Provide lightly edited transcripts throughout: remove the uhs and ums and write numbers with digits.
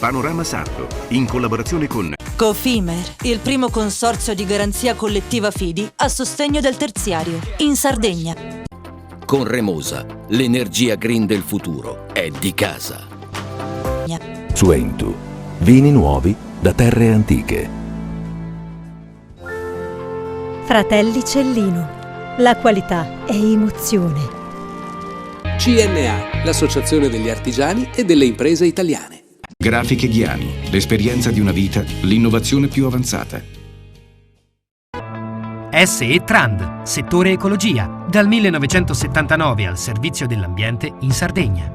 Panorama Sardo, in collaborazione con Cofimer, il primo consorzio di garanzia collettiva fidi a sostegno del terziario, in Sardegna. Con Remosa, l'energia green del futuro è di casa. Suentu, vini nuovi da terre antiche. Fratelli Cellino, la qualità è emozione. CNA, l'associazione degli artigiani e delle imprese italiane. Grafiche Ghiani, l'esperienza di una vita, l'innovazione più avanzata. SE Trand, settore ecologia, dal 1979 al servizio dell'ambiente in Sardegna.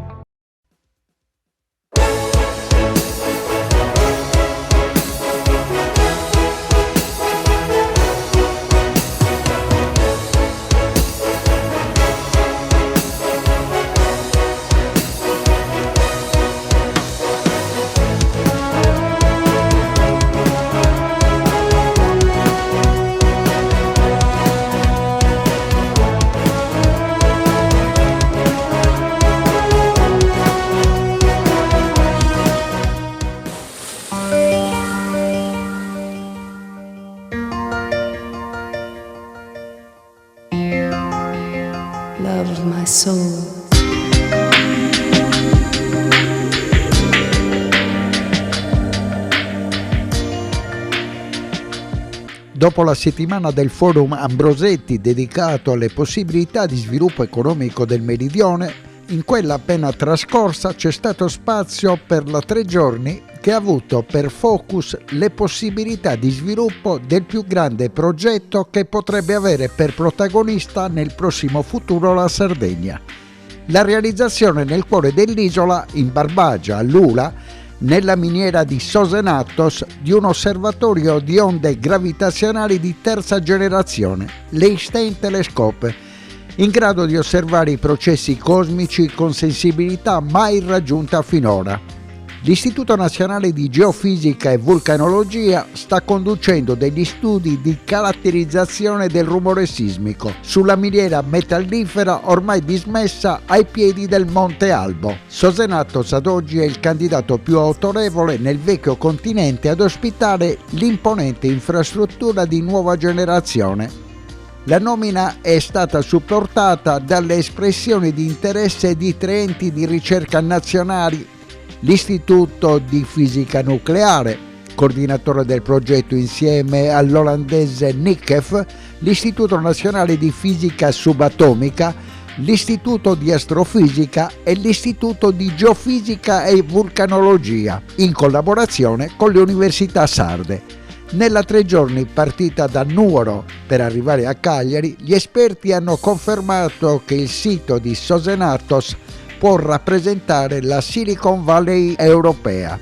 Love of my soul. Dopo la settimana del Forum Ambrosetti dedicato alle possibilità di sviluppo economico del Meridione, in quella appena trascorsa c'è stato spazio per la 3 giorni che ha avuto per focus le possibilità di sviluppo del più grande progetto che potrebbe avere per protagonista nel prossimo futuro la Sardegna. La realizzazione nel cuore dell'isola, in Barbagia, a Lula, nella miniera di Sosenatos, di un osservatorio di onde gravitazionali di terza generazione, l'Einstein Telescope, in grado di osservare i processi cosmici con sensibilità mai raggiunta finora. L'Istituto Nazionale di Geofisica e Vulcanologia sta conducendo degli studi di caratterizzazione del rumore sismico sulla miniera metallifera ormai dismessa ai piedi del Monte Albo. Sosenatos ad oggi è il candidato più autorevole nel vecchio continente ad ospitare l'imponente infrastruttura di nuova generazione. La nomina è stata supportata dalle espressioni di interesse di 3 enti di ricerca nazionali: l'Istituto di Fisica Nucleare, coordinatore del progetto insieme all'olandese NICEF, l'Istituto Nazionale di Fisica Subatomica, l'Istituto di Astrofisica e l'Istituto di Geofisica e Vulcanologia, in collaborazione con le università sarde. Nella 3 giorni partita da Nuoro per arrivare a Cagliari, gli esperti hanno confermato che il sito di Sosenatos può rappresentare la Silicon Valley europea.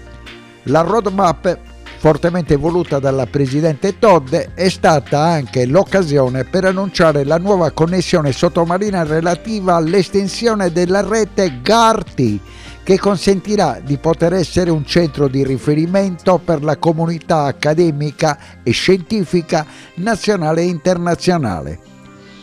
La roadmap, fortemente voluta dalla presidente Todde, è stata anche l'occasione per annunciare la nuova connessione sottomarina relativa all'estensione della rete GARTI, che consentirà di poter essere un centro di riferimento per la comunità accademica e scientifica nazionale e internazionale.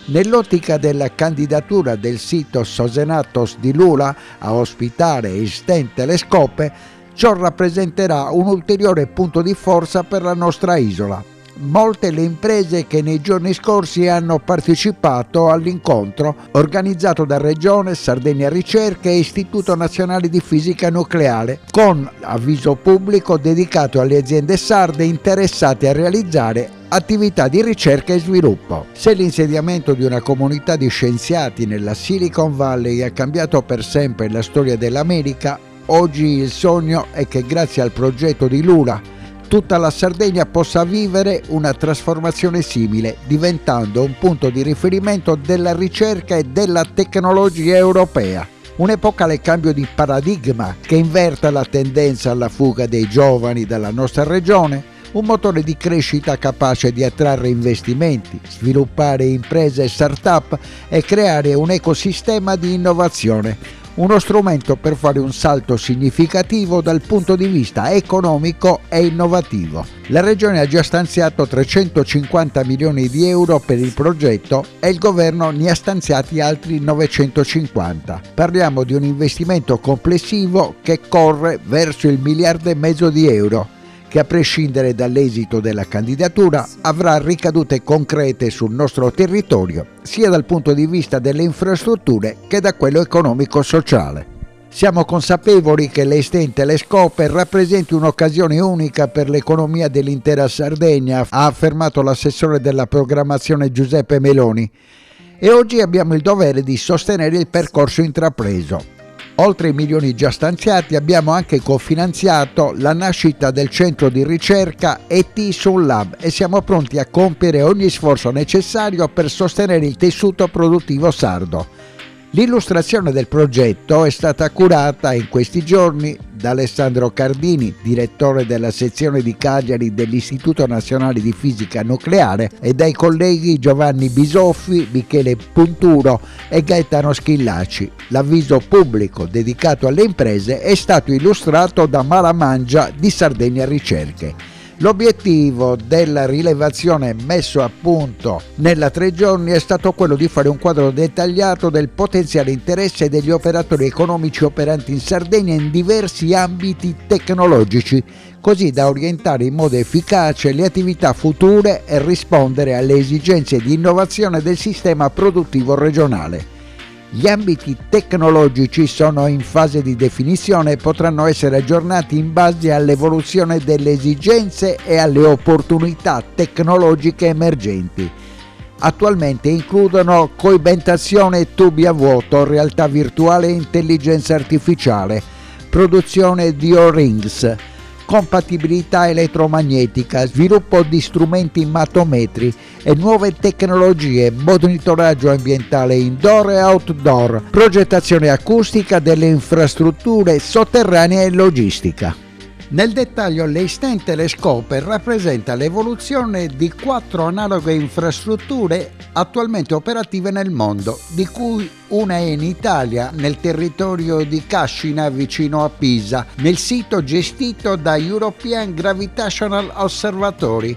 Nell'ottica della candidatura del sito Sosenatos di Lula a ospitare Einstein Telescope, ciò rappresenterà un ulteriore punto di forza per la nostra isola. Molte le imprese che nei giorni scorsi hanno partecipato all'incontro organizzato da Regione, Sardegna Ricerche e Istituto Nazionale di Fisica Nucleare, con avviso pubblico dedicato alle aziende sarde interessate a realizzare attività di ricerca e sviluppo. Se l'insediamento di una comunità di scienziati nella Silicon Valley ha cambiato per sempre la storia dell'America, oggi il sogno è che grazie al progetto di Lula tutta la Sardegna possa vivere una trasformazione simile, diventando un punto di riferimento della ricerca e della tecnologia europea. Un epocale cambio di paradigma che inverta la tendenza alla fuga dei giovani dalla nostra regione, un motore di crescita capace di attrarre investimenti, sviluppare imprese e start-up e creare un ecosistema di innovazione. uno strumento per fare un salto significativo dal punto di vista economico e innovativo. La Regione ha già stanziato 350 milioni di euro per il progetto e il governo ne ha stanziati altri 950. Parliamo di un investimento complessivo che corre verso il 1,5 miliardi di euro, che a prescindere dall'esito della candidatura avrà ricadute concrete sul nostro territorio, sia dal punto di vista delle infrastrutture che da quello economico-sociale. Siamo consapevoli che l'Esten Telescope rappresenti un'occasione unica per l'economia dell'intera Sardegna, ha affermato l'assessore della programmazione Giuseppe Meloni, e oggi abbiamo il dovere di sostenere il percorso intrapreso. Oltre ai milioni già stanziati abbiamo anche cofinanziato la nascita del centro di ricerca ET Sun Lab e siamo pronti a compiere ogni sforzo necessario per sostenere il tessuto produttivo sardo. L'illustrazione del progetto è stata curata in questi giorni da Alessandro Cardini, direttore della sezione di Cagliari dell'Istituto Nazionale di Fisica Nucleare, e dai colleghi Giovanni Bisoffi, Michele Punturo e Gaetano Schillaci. L'avviso pubblico dedicato alle imprese è stato illustrato da Malamangia di Sardegna Ricerche. L'obiettivo della rilevazione messo a punto nella 3 giorni è stato quello di fare un quadro dettagliato del potenziale interesse degli operatori economici operanti in Sardegna in diversi ambiti tecnologici, così da orientare in modo efficace le attività future e rispondere alle esigenze di innovazione del sistema produttivo regionale. Gli ambiti tecnologici sono in fase di definizione e potranno essere aggiornati in base all'evoluzione delle esigenze e alle opportunità tecnologiche emergenti. Attualmente includono coibentazione tubi a vuoto, realtà virtuale e intelligenza artificiale, produzione di O-rings, compatibilità elettromagnetica, sviluppo di strumenti matometri e nuove tecnologie, monitoraggio ambientale indoor e outdoor, progettazione acustica delle infrastrutture sotterranee e logistica. Nel dettaglio, l'Esten Telescope rappresenta l'evoluzione di 4 analoghe infrastrutture attualmente operative nel mondo, di cui una è in Italia, nel territorio di Cascina, vicino a Pisa, nel sito gestito da European Gravitational Observatory.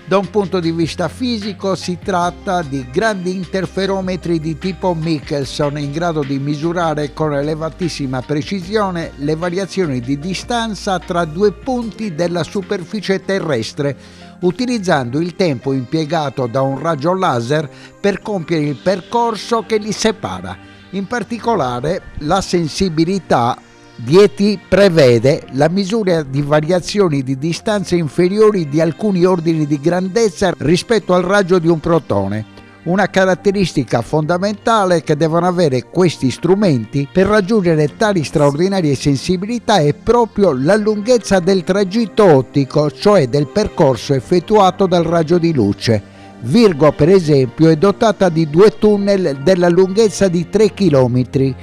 Da un punto di vista fisico si tratta di grandi interferometri di tipo Michelson in grado di misurare con elevatissima precisione le variazioni di distanza tra 2 punti della superficie terrestre, utilizzando il tempo impiegato da un raggio laser per compiere il percorso che li separa. In particolare, la sensibilità di ET prevede la misura di variazioni di distanze inferiori di alcuni ordini di grandezza rispetto al raggio di un protone. Una caratteristica fondamentale che devono avere questi strumenti per raggiungere tali straordinarie sensibilità è proprio la lunghezza del tragitto ottico, cioè del percorso effettuato dal raggio di luce. Virgo, per esempio, è dotata di 2 tunnel della lunghezza di 3 km.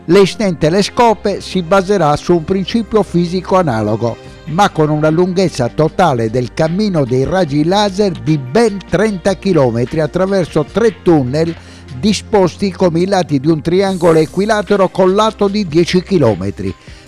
L'Esten Telescope si baserà su un principio fisico analogo, ma con una lunghezza totale del cammino dei raggi laser di ben 30 km attraverso 3 tunnel disposti come i lati di un triangolo equilatero con lato di 10 km.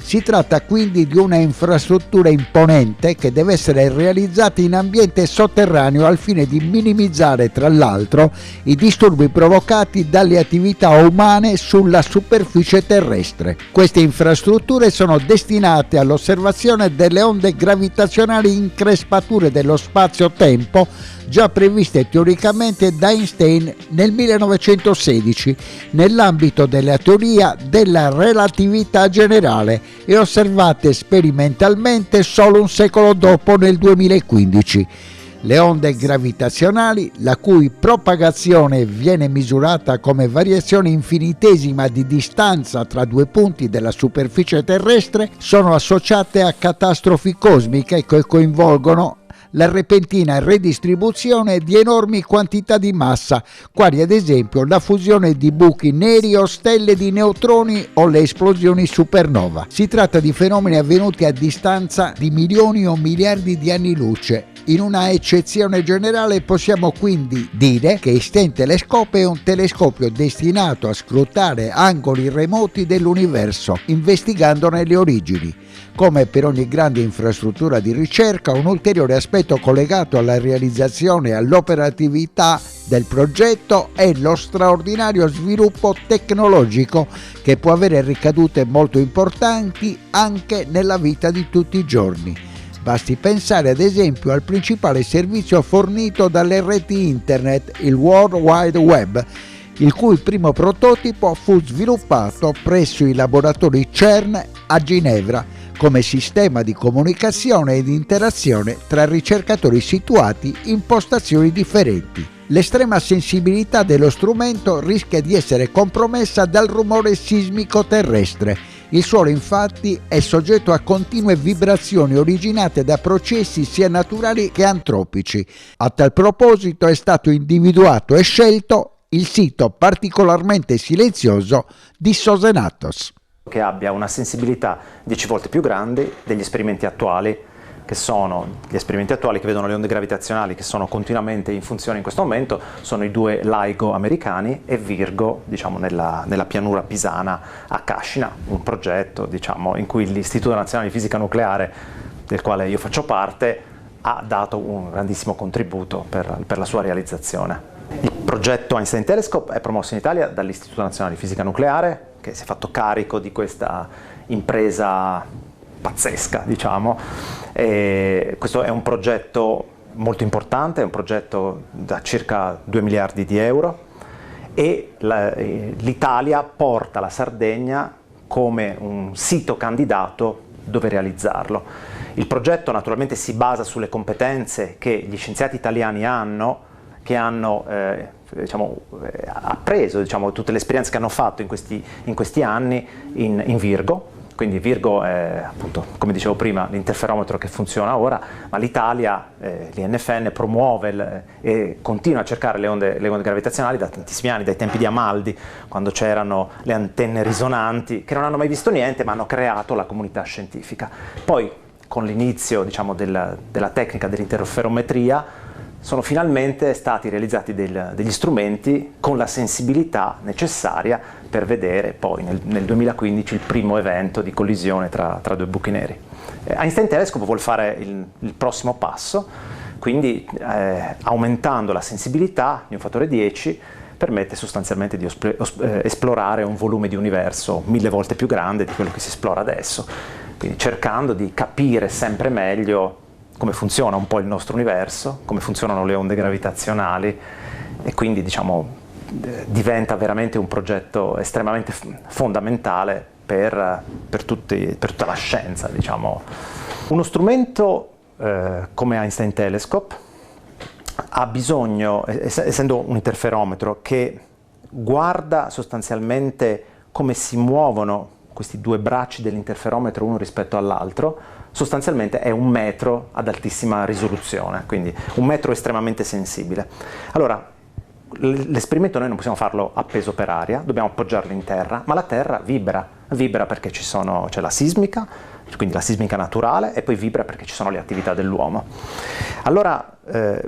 Si tratta quindi di una infrastruttura imponente che deve essere realizzata in ambiente sotterraneo al fine di minimizzare, tra l'altro, i disturbi provocati dalle attività umane sulla superficie terrestre. Queste infrastrutture sono destinate all'osservazione delle onde gravitazionali in crespature dello spazio-tempo già previste teoricamente da Einstein nel 1916 nell'ambito della teoria della relatività generale e osservate sperimentalmente solo un secolo dopo, nel 2015. Le onde gravitazionali, la cui propagazione viene misurata come variazione infinitesima di distanza tra 2 punti della superficie terrestre, sono associate a catastrofi cosmiche che coinvolgono la repentina redistribuzione di enormi quantità di massa, quali ad esempio la fusione di buchi neri o stelle di neutroni o le esplosioni supernova. Si tratta di fenomeni avvenuti a distanza di milioni o miliardi di anni luce. In una eccezione generale possiamo quindi dire che Einstein Telescope è un telescopio destinato a scrutare angoli remoti dell'universo, investigandone le origini. Come per ogni grande infrastruttura di ricerca, un ulteriore aspetto collegato alla realizzazione e all'operatività del progetto è lo straordinario sviluppo tecnologico che può avere ricadute molto importanti anche nella vita di tutti i giorni. Basti pensare ad esempio al principale servizio fornito dalle reti internet, il World Wide Web, il cui primo prototipo fu sviluppato presso i laboratori CERN a Ginevra come sistema di comunicazione ed interazione tra ricercatori situati in postazioni differenti. L'estrema sensibilità dello strumento rischia di essere compromessa dal rumore sismico terrestre. Il suolo infatti è soggetto a continue vibrazioni originate da processi sia naturali che antropici. A tal proposito è stato individuato e scelto il sito particolarmente silenzioso di Sosenatos, che abbia una sensibilità 10 volte più grande degli esperimenti attuali, che sono gli esperimenti attuali che vedono le onde gravitazionali che sono continuamente in funzione in questo momento, sono i due LIGO americani e Virgo, diciamo, nella pianura pisana a Cascina, un progetto, diciamo, in cui l'Istituto Nazionale di Fisica Nucleare, del quale io faccio parte, ha dato un grandissimo contributo per la sua realizzazione. Il progetto Einstein Telescope è promosso in Italia dall'Istituto Nazionale di Fisica Nucleare, che si è fatto carico di questa impresa pazzesca, diciamo. E questo è un progetto molto importante, è un progetto da circa 2 miliardi di euro e l'Italia porta la Sardegna come un sito candidato dove realizzarlo. Il progetto naturalmente si basa sulle competenze che gli scienziati italiani hanno, che hanno appreso, diciamo, tutte le esperienze che hanno fatto in questi anni in Virgo. Quindi Virgo è, appunto, come dicevo prima, l'interferometro che funziona ora, ma l'Italia, l'INFN, promuove e continua a cercare le onde gravitazionali da tantissimi anni, dai tempi di Amaldi, quando c'erano le antenne risonanti, che non hanno mai visto niente, ma hanno creato la comunità scientifica. Poi, con l'inizio, diciamo, della tecnica dell'interferometria, sono finalmente stati realizzati degli strumenti con la sensibilità necessaria per vedere poi nel 2015 il primo evento di collisione tra due buchi neri. Einstein Telescope vuol fare il prossimo passo, quindi aumentando la sensibilità di un fattore 10 permette sostanzialmente di esplorare un volume di universo 1000 volte più grande di quello che si esplora adesso, quindi cercando di capire sempre meglio come funziona un po' il nostro universo, come funzionano le onde gravitazionali e quindi, diciamo, diventa veramente un progetto estremamente fondamentale per tutta la scienza, diciamo. Uno strumento come Einstein Telescope ha bisogno, essendo un interferometro che guarda sostanzialmente come si muovono questi due bracci dell'interferometro uno rispetto all'altro, sostanzialmente è 1 metro ad altissima risoluzione, quindi 1 metro estremamente sensibile. Allora, l'esperimento noi non possiamo farlo appeso per aria, dobbiamo appoggiarlo in terra, ma la terra vibra perché c'è la sismica, quindi la sismica naturale, e poi vibra perché ci sono le attività dell'uomo. Allora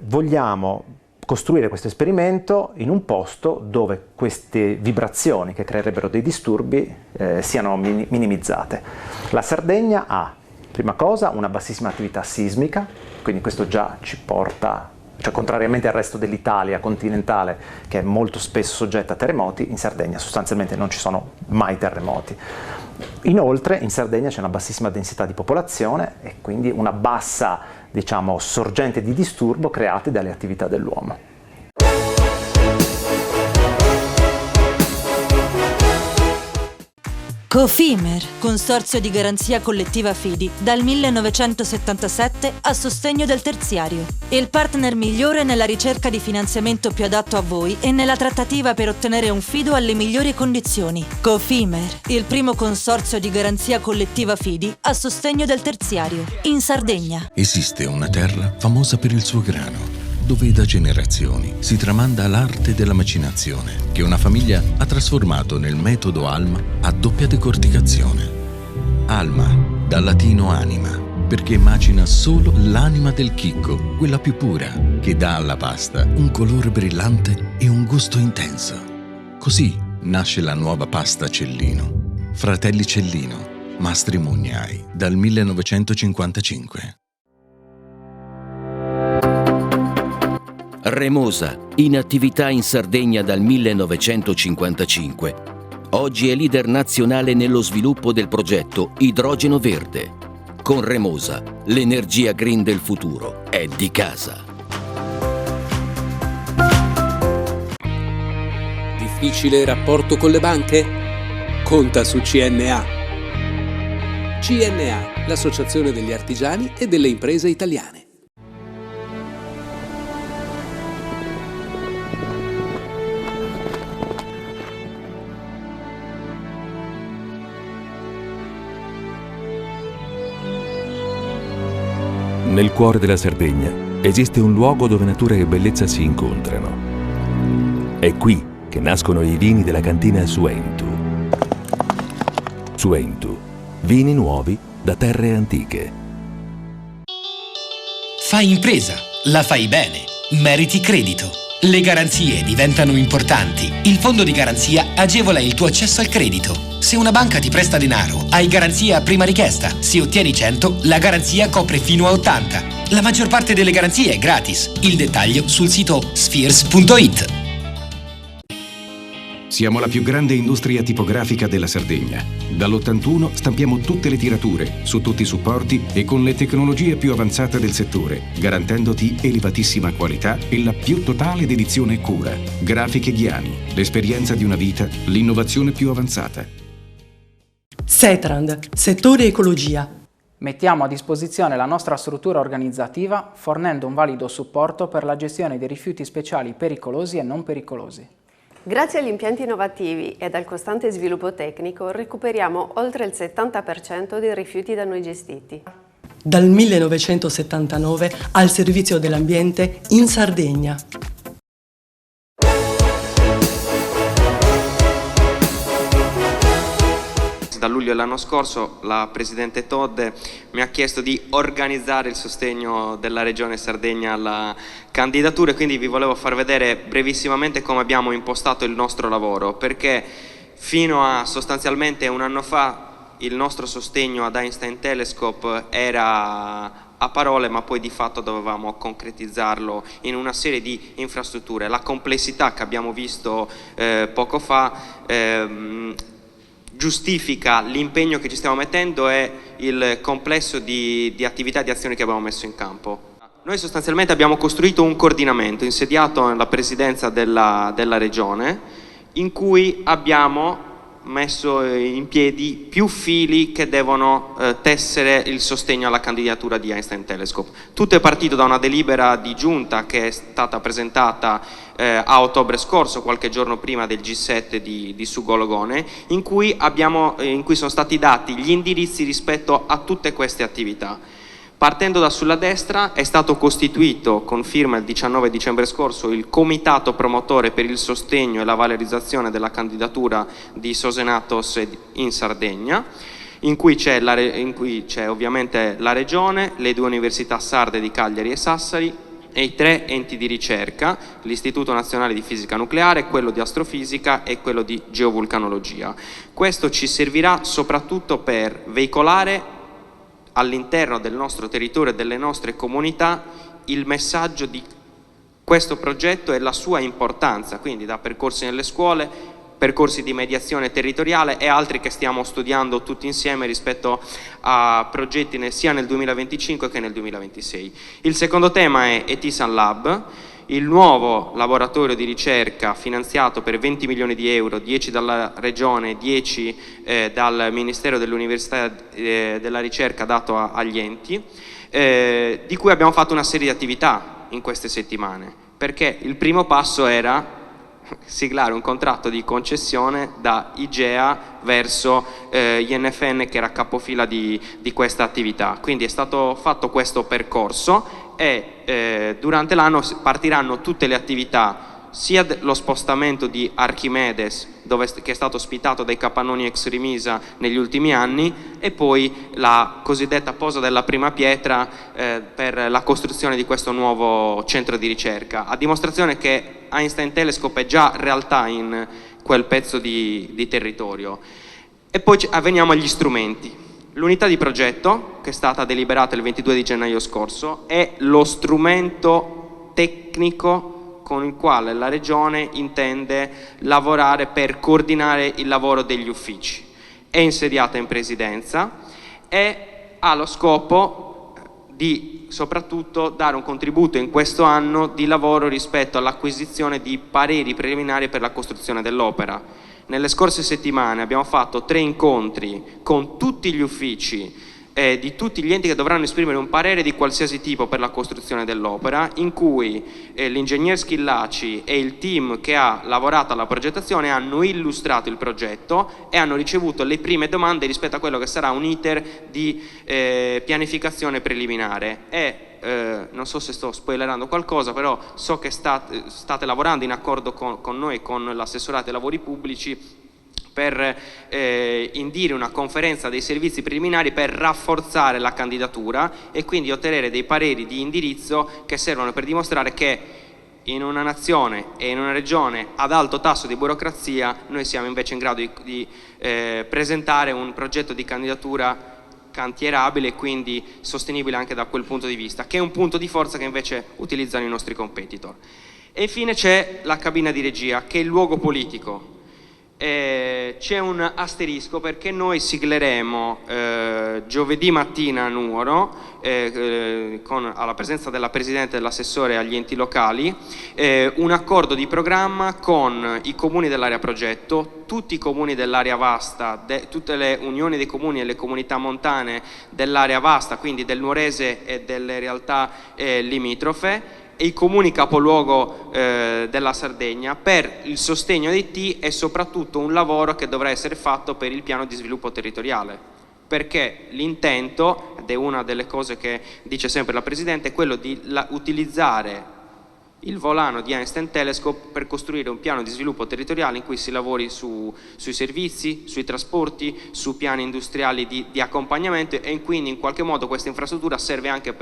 vogliamo costruire questo esperimento in un posto dove queste vibrazioni che creerebbero dei disturbi siano minimizzate. La Sardegna ha, prima cosa, una bassissima attività sismica, quindi questo già ci porta, cioè contrariamente al resto dell'Italia continentale che è molto spesso soggetta a terremoti, in Sardegna sostanzialmente non ci sono mai terremoti. Inoltre in Sardegna c'è una bassissima densità di popolazione e quindi una bassa, diciamo, sorgente di disturbo create dalle attività dell'uomo. Cofimer, consorzio di garanzia collettiva Fidi, dal 1977 a sostegno del terziario. Il partner migliore nella ricerca di finanziamento più adatto a voi e nella trattativa per ottenere un fido alle migliori condizioni. Cofimer, il primo consorzio di garanzia collettiva Fidi a sostegno del terziario, in Sardegna. Esiste una terra famosa per il suo grano, dove da generazioni si tramanda l'arte della macinazione, che una famiglia ha trasformato nel metodo Alma a doppia decorticazione. Alma, dal latino anima, perché macina solo l'anima del chicco, quella più pura, che dà alla pasta un colore brillante e un gusto intenso. Così nasce la nuova pasta Cellino. Fratelli Cellino, Mastri Mugnai, dal 1955. Remosa, in attività in Sardegna dal 1955. Oggi è leader nazionale nello sviluppo del progetto Idrogeno Verde. Con Remosa, l'energia green del futuro è di casa. Difficile rapporto con le banche? Conta su CNA. CNA, l'associazione degli artigiani e delle imprese italiane. Nel cuore della Sardegna esiste un luogo dove natura e bellezza si incontrano. È qui che nascono i vini della cantina Suentu. Suentu, vini nuovi da terre antiche. Fai impresa, la fai bene, meriti credito. Le garanzie diventano importanti. Il fondo di garanzia agevola il tuo accesso al credito. Se una banca ti presta denaro, hai garanzia a prima richiesta. Se ottieni 100, la garanzia copre fino a 80. La maggior parte delle garanzie è gratis. Il dettaglio sul sito spheres.it. Siamo la più grande industria tipografica della Sardegna. Dall'81 stampiamo tutte le tirature, su tutti i supporti e con le tecnologie più avanzate del settore, garantendoti elevatissima qualità e la più totale dedizione e cura. Grafiche Ghiani, l'esperienza di una vita, l'innovazione più avanzata. Setrand, settore ecologia. Mettiamo a disposizione la nostra struttura organizzativa fornendo un valido supporto per la gestione dei rifiuti speciali pericolosi e non pericolosi. Grazie agli impianti innovativi ed al costante sviluppo tecnico recuperiamo oltre il 70% dei rifiuti da noi gestiti. Dal 1979 al servizio dell'ambiente in Sardegna. Da luglio dell'anno scorso la Presidente Todde mi ha chiesto di organizzare il sostegno della Regione Sardegna alla candidatura e quindi vi volevo far vedere brevissimamente come abbiamo impostato il nostro lavoro, perché fino a sostanzialmente un anno fa il nostro sostegno ad Einstein Telescope era a parole, ma poi di fatto dovevamo concretizzarlo in una serie di infrastrutture. La complessità che abbiamo visto poco fa giustifica l'impegno che ci stiamo mettendo e il complesso di attività e di azioni che abbiamo messo in campo. Noi sostanzialmente abbiamo costruito un coordinamento insediato nella presidenza della Regione, in cui abbiamo messo in piedi più fili che devono tessere il sostegno alla candidatura di Einstein Telescope. Tutto è partito da una delibera di giunta che è stata presentata a ottobre scorso, qualche giorno prima del G7 di Sugologone, in cui sono stati dati gli indirizzi rispetto a tutte queste attività. Partendo da sulla destra è stato costituito con firma il 19 dicembre scorso il comitato promotore per il sostegno e la valorizzazione della candidatura di Sosenatos in Sardegna, in cui c'è ovviamente la Regione, le due università sarde di Cagliari e Sassari e i 3 enti di ricerca, l'Istituto Nazionale di Fisica Nucleare, quello di Astrofisica e quello di Geovulcanologia. Questo ci servirà soprattutto per veicolare all'interno del nostro territorio e delle nostre comunità il messaggio di questo progetto e la sua importanza, quindi da percorsi nelle scuole, percorsi di mediazione territoriale e altri che stiamo studiando tutti insieme rispetto a progetti sia nel 2025 che nel 2026. Il secondo tema è ETISAN Lab, il nuovo laboratorio di ricerca finanziato per 20 milioni di euro, 10 dalla Regione, 10 dal Ministero dell'Università e della Ricerca dato agli enti, di cui abbiamo fatto una serie di attività in queste settimane, perché il primo passo era siglare un contratto di concessione da IGEA verso INFN, che era capofila di questa attività. Quindi è stato fatto questo percorso e durante l'anno partiranno tutte le attività, sia lo spostamento di Archimedes, che è stato ospitato dai capannoni ex Rimisa negli ultimi anni, e poi la cosiddetta posa della prima pietra per la costruzione di questo nuovo centro di ricerca, a dimostrazione che Einstein Telescope è già realtà in quel pezzo di territorio. E poi veniamo agli strumenti. L'unità di progetto, che è stata deliberata il 22 di gennaio scorso, è lo strumento tecnico con il quale la Regione intende lavorare per coordinare il lavoro degli uffici. È insediata in Presidenza e ha lo scopo di soprattutto dare un contributo in questo anno di lavoro rispetto all'acquisizione di pareri preliminari per la costruzione dell'opera. Nelle scorse settimane abbiamo fatto 3 incontri con tutti gli uffici di tutti gli enti che dovranno esprimere un parere di qualsiasi tipo per la costruzione dell'opera, in cui l'ingegner Schillaci e il team che ha lavorato alla progettazione hanno illustrato il progetto e hanno ricevuto le prime domande rispetto a quello che sarà un iter di pianificazione preliminare. E non so se sto spoilerando qualcosa, però so che state lavorando in accordo con noi, con l'assessorato ai lavori pubblici, per indire una conferenza dei servizi preliminari per rafforzare la candidatura e quindi ottenere dei pareri di indirizzo che servono per dimostrare che in una nazione e in una regione ad alto tasso di burocrazia noi siamo invece in grado di presentare un progetto di candidatura cantierabile e quindi sostenibile anche da quel punto di vista, che è un punto di forza che invece utilizzano i nostri competitor. E infine c'è la cabina di regia, che è il luogo politico. C'è un asterisco perché noi sigleremo giovedì mattina a Nuoro, alla presenza della Presidente e dell'assessore agli enti locali, un accordo di programma con i comuni dell'area progetto, tutti i comuni dell'area vasta, tutte le unioni dei comuni e le comunità montane dell'area vasta, quindi del Nuorese e delle realtà limitrofe, e i comuni capoluogo della Sardegna, per il sostegno dei T e soprattutto un lavoro che dovrà essere fatto per il piano di sviluppo territoriale, perché l'intento, ed è una delle cose che dice sempre la Presidente, è quello di utilizzare il volano di Einstein Telescope per costruire un piano di sviluppo territoriale in cui si lavori sui servizi, sui trasporti, su piani industriali di accompagnamento, e quindi in qualche modo questa infrastruttura serve anche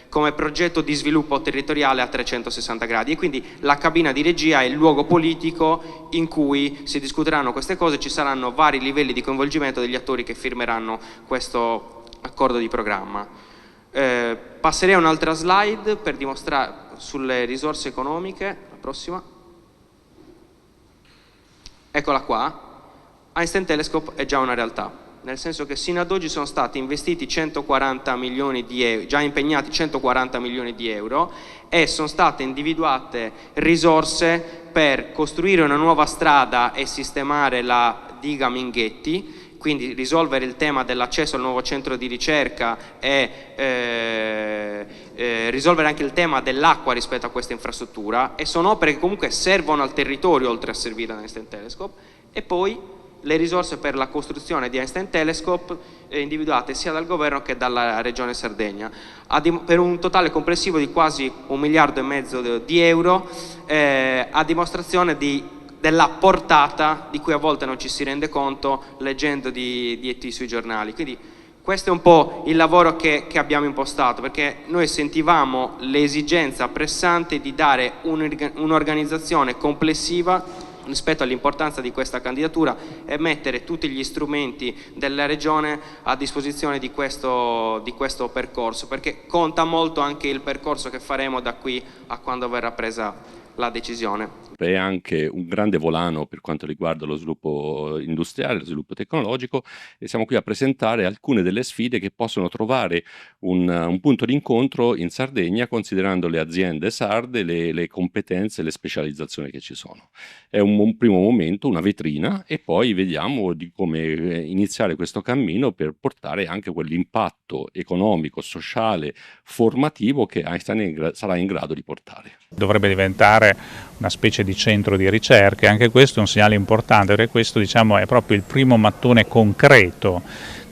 come progetto di sviluppo territoriale a 360 gradi, e quindi la cabina di regia è il luogo politico in cui si discuteranno queste cose. Ci saranno vari livelli di coinvolgimento degli attori che firmeranno questo accordo di programma. Passerei a un'altra slide per dimostrare sulle risorse economiche, la prossima. Eccola qua. Einstein Telescope è già una realtà, nel senso che sino ad oggi sono stati investiti 140 milioni di euro, già impegnati 140 milioni di euro, e sono state individuate risorse per costruire una nuova strada e sistemare la diga Minghetti, quindi risolvere il tema dell'accesso al nuovo centro di ricerca e risolvere anche il tema dell'acqua rispetto a questa infrastruttura, e sono opere che comunque servono al territorio oltre a servire ad Einstein Telescope. E poi le risorse per la costruzione di Einstein Telescope individuate sia dal governo che dalla Regione Sardegna, per un totale complessivo di quasi 1,5 miliardi di euro, a dimostrazione della portata di cui a volte non ci si rende conto leggendo di ET sui giornali. Quindi questo è un po' il lavoro che abbiamo impostato, perché noi sentivamo l'esigenza pressante di dare un'organizzazione complessiva rispetto all'importanza di questa candidatura e mettere tutti gli strumenti della Regione a disposizione di questo percorso, perché conta molto anche il percorso che faremo da qui a quando verrà presa la decisione. Escop è anche un grande volano per quanto riguarda lo sviluppo industriale, lo sviluppo tecnologico, e siamo qui a presentare alcune delle sfide che possono trovare un punto di incontro in Sardegna, considerando le aziende sarde, le competenze e le specializzazioni che ci sono. È un primo momento, una vetrina, e poi vediamo di come iniziare questo cammino per portare anche quell'impatto economico, sociale, formativo che Einstein sarà in grado di portare. Dovrebbe diventare una specie di centro di ricerca, anche questo è un segnale importante, perché questo, diciamo, è proprio il primo mattone concreto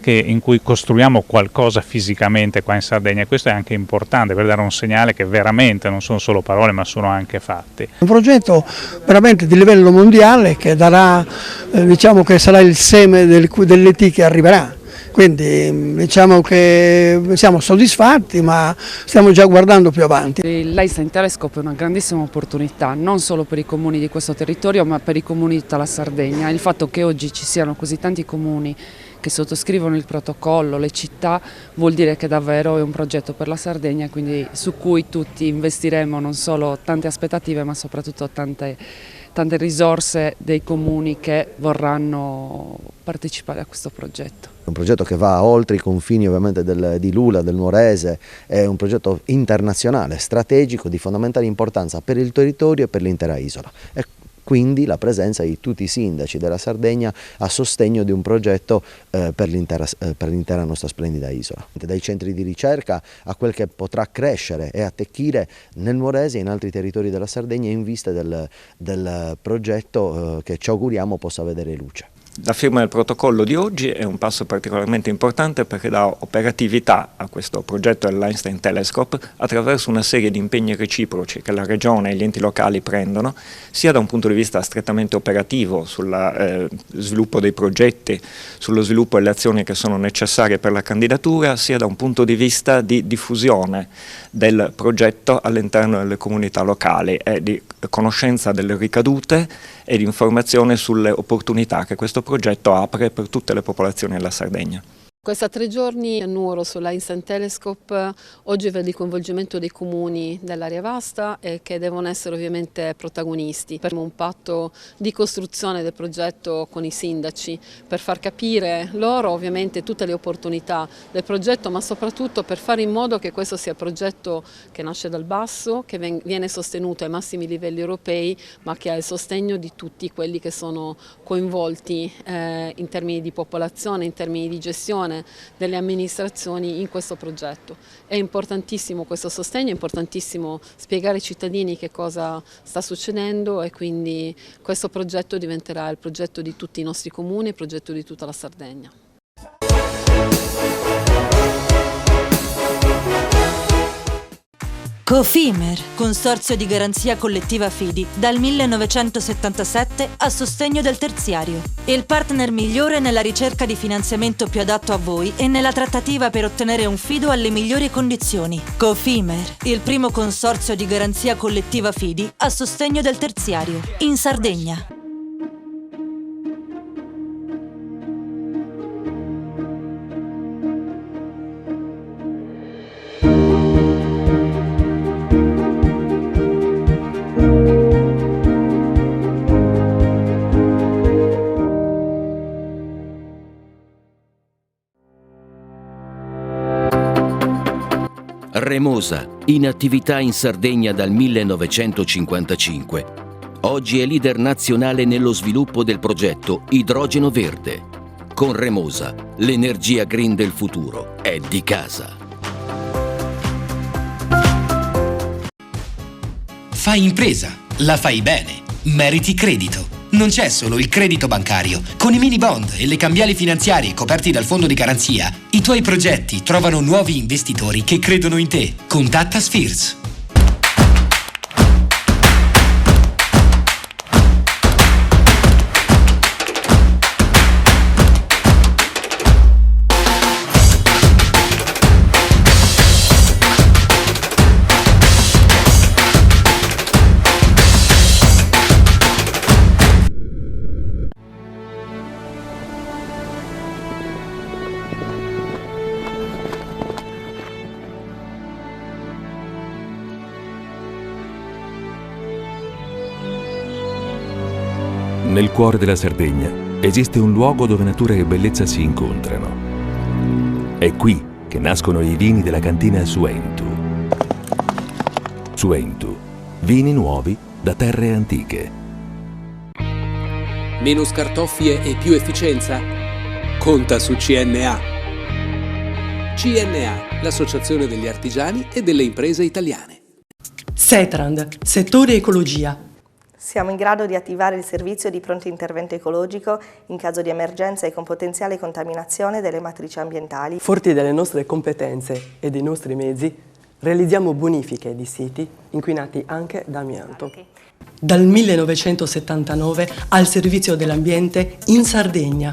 in cui costruiamo qualcosa fisicamente qua in Sardegna, e questo è anche importante per dare un segnale che veramente non sono solo parole ma sono anche fatti. Un progetto veramente di livello mondiale che darà, diciamo che sarà il seme dell'IT che arriverà. Quindi diciamo che siamo soddisfatti, ma stiamo già guardando più avanti. L'Einstein Telescope è una grandissima opportunità, non solo per i comuni di questo territorio, ma per i comuni di tutta la Sardegna. Il fatto che oggi ci siano così tanti comuni che sottoscrivono il protocollo, le città, vuol dire che davvero è un progetto per la Sardegna, quindi su cui tutti investiremo non solo tante aspettative, ma soprattutto tante risorse dei comuni che vorranno partecipare a questo progetto. Un progetto che va oltre i confini ovviamente di Lula, del Nuorese, è un progetto internazionale, strategico, di fondamentale importanza per il territorio e per l'intera isola. E quindi la presenza di tutti i sindaci della Sardegna a sostegno di un progetto per l'intera nostra splendida isola. Dai centri di ricerca a quel che potrà crescere e attecchire nel Nuorese e in altri territori della Sardegna in vista del progetto che ci auguriamo possa vedere luce. La firma del protocollo di oggi è un passo particolarmente importante perché dà operatività a questo progetto dell'Einstein Telescope attraverso una serie di impegni reciproci che la Regione e gli enti locali prendono, sia da un punto di vista strettamente operativo sullo sviluppo dei progetti, sullo sviluppo delle azioni che sono necessarie per la candidatura, sia da un punto di vista di diffusione del progetto all'interno delle comunità locali e di conoscenza delle ricadute e di informazione sulle opportunità che questo progetto apre per tutte le popolazioni della Sardegna. Questa 3 giorni a Nuoro sull'Einstein Telescope oggi vede il coinvolgimento dei comuni dell'area vasta e che devono essere ovviamente protagonisti per un patto di costruzione del progetto con i sindaci per far capire loro ovviamente tutte le opportunità del progetto, ma soprattutto per fare in modo che questo sia un progetto che nasce dal basso, che viene sostenuto ai massimi livelli europei, ma che ha il sostegno di tutti quelli che sono coinvolti in termini di popolazione, in termini di gestione delle amministrazioni in questo progetto. È importantissimo questo sostegno, è importantissimo spiegare ai cittadini che cosa sta succedendo e quindi questo progetto diventerà il progetto di tutti i nostri comuni, il progetto di tutta la Sardegna. Cofimer, consorzio di garanzia collettiva Fidi, dal 1977 a sostegno del terziario. Il partner migliore nella ricerca di finanziamento più adatto a voi e nella trattativa per ottenere un fido alle migliori condizioni. Cofimer, il primo consorzio di garanzia collettiva Fidi a sostegno del terziario, in Sardegna. Remosa, in attività in Sardegna dal 1955. Oggi è leader nazionale nello sviluppo del progetto Idrogeno Verde. Con Remosa, l'energia green del futuro è di casa. Fai impresa, la fai bene, meriti credito. Non c'è solo il credito bancario. Con i mini bond e le cambiali finanziarie coperti dal fondo di garanzia, i tuoi progetti trovano nuovi investitori che credono in te. Contatta Spheres. Nel cuore della Sardegna esiste un luogo dove natura e bellezza si incontrano. È qui che nascono i vini della cantina Suentu. Suentu, vini nuovi da terre antiche. Meno scartoffie e più efficienza? Conta su CNA. CNA, l'associazione degli artigiani e delle imprese italiane. Setrand, settore ecologia. Siamo in grado di attivare il servizio di pronto intervento ecologico in caso di emergenza e con potenziale contaminazione delle matrici ambientali. Forti delle nostre competenze e dei nostri mezzi, realizziamo bonifiche di siti inquinati anche da amianto. Dal 1979 al servizio dell'ambiente in Sardegna.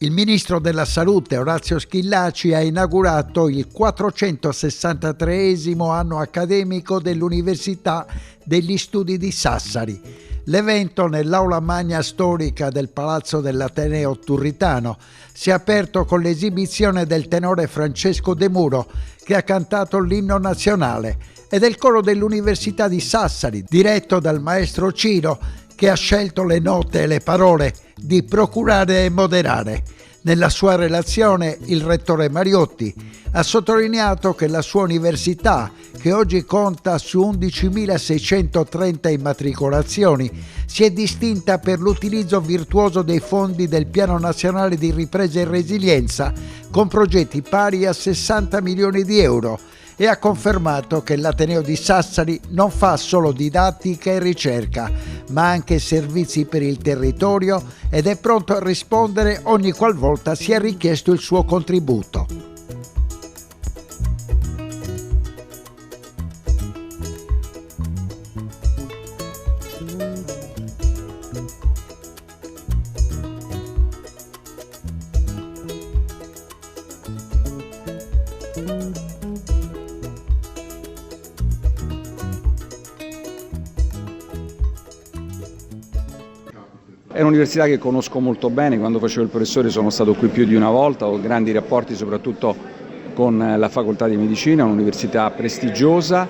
Il ministro della Salute Orazio Schillaci ha inaugurato il 463esimo anno accademico dell'Università degli Studi di Sassari. L'evento, nell'aula magna storica del Palazzo dell'Ateneo Turritano, si è aperto con l'esibizione del tenore Francesco De Muro, che ha cantato l'inno nazionale, e del coro dell'Università di Sassari, diretto dal maestro Ciro, che ha scelto le note e le parole di procurare e moderare. Nella sua relazione il rettore Mariotti ha sottolineato che la sua università, che oggi conta su 11.630 immatricolazioni, si è distinta per l'utilizzo virtuoso dei fondi del Piano Nazionale di Ripresa e Resilienza, con progetti pari a 60 milioni di euro, e ha confermato che l'Ateneo di Sassari non fa solo didattica e ricerca, ma anche servizi per il territorio, ed è pronto a rispondere ogni qualvolta sia richiesto il suo contributo. È un'università che conosco molto bene, quando facevo il professore sono stato qui più di una volta, ho grandi rapporti soprattutto con la facoltà di medicina, un'università prestigiosa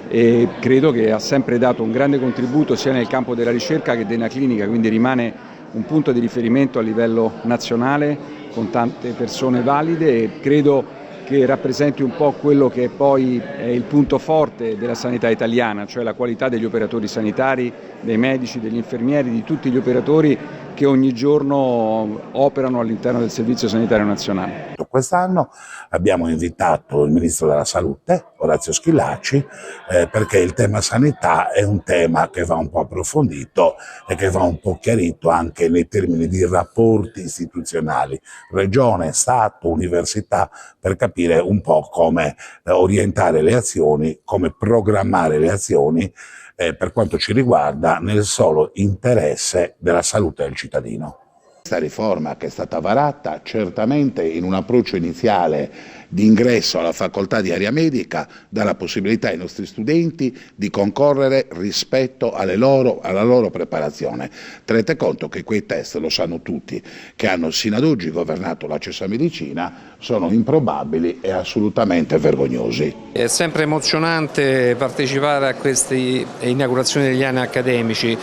e credo che ha sempre dato un grande contributo sia nel campo della ricerca che della clinica, quindi rimane un punto di riferimento a livello nazionale con tante persone valide e credo che rappresenti un po' quello che poi è il punto forte della sanità italiana, cioè la qualità degli operatori sanitari, dei medici, degli infermieri, di tutti gli operatori che ogni giorno operano all'interno del Servizio Sanitario Nazionale. Quest'anno abbiamo invitato il Ministro della Salute, Orazio Schillaci, perché il tema sanità è un tema che va un po' approfondito e che va un po' chiarito anche nei termini di rapporti istituzionali, Regione, Stato, Università, per capire un po' come orientare le azioni, come programmare le azioni per quanto ci riguarda nel solo interesse della salute del cittadino. Questa riforma che è stata varata certamente in un approccio iniziale di ingresso alla facoltà di area medica dà la possibilità ai nostri studenti di concorrere rispetto alla loro preparazione. Tenete conto che quei test, lo sanno tutti, che hanno sino ad oggi governato l'accesso a medicina, sono improbabili e assolutamente vergognosi. È sempre emozionante partecipare a queste inaugurazioni degli anni accademici.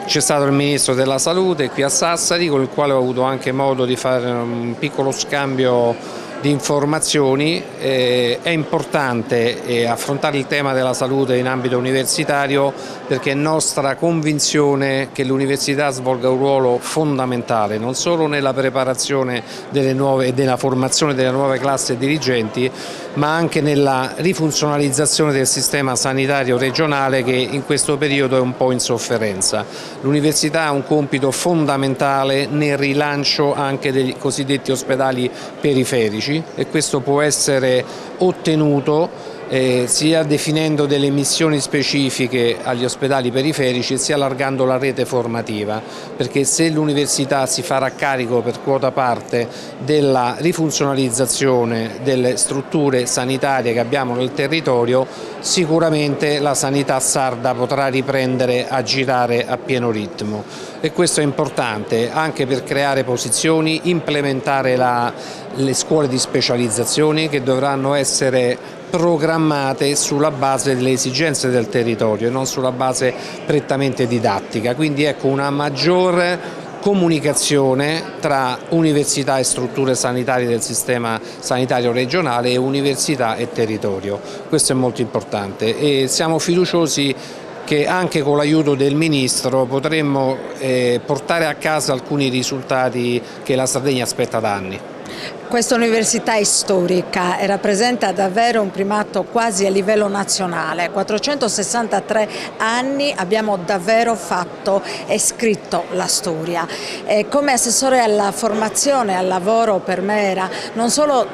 C'è stato il Ministro della Salute qui a Sassari, con il quale ho avuto anche modo di fare un piccolo scambio di informazioni. È importante affrontare il tema della salute in ambito universitario perché è nostra convinzione che l'università svolga un ruolo fondamentale non solo nella preparazione della formazione delle nuove classi dirigenti, ma anche nella rifunzionalizzazione del sistema sanitario regionale che in questo periodo è un po' in sofferenza. L'università ha un compito fondamentale nel rilancio anche dei cosiddetti ospedali periferici e questo può essere ottenuto sia definendo delle missioni specifiche agli ospedali periferici sia allargando la rete formativa, perché se l'università si farà carico per quota parte della rifunzionalizzazione delle strutture sanitarie che abbiamo nel territorio, sicuramente la sanità sarda potrà riprendere a girare a pieno ritmo e questo è importante anche per creare posizioni, implementare le scuole di specializzazione che dovranno essere programmate sulla base delle esigenze del territorio e non sulla base prettamente didattica, quindi ecco una maggiore comunicazione tra università e strutture sanitarie del sistema sanitario regionale e università e territorio. Questo è molto importante e siamo fiduciosi che anche con l'aiuto del Ministro potremmo portare a casa alcuni risultati che la Sardegna aspetta da anni. Questa università è storica e rappresenta davvero un primato quasi a livello nazionale. 463 anni abbiamo davvero fatto e scritto la storia. Come assessore alla formazione e al lavoro per me era non solo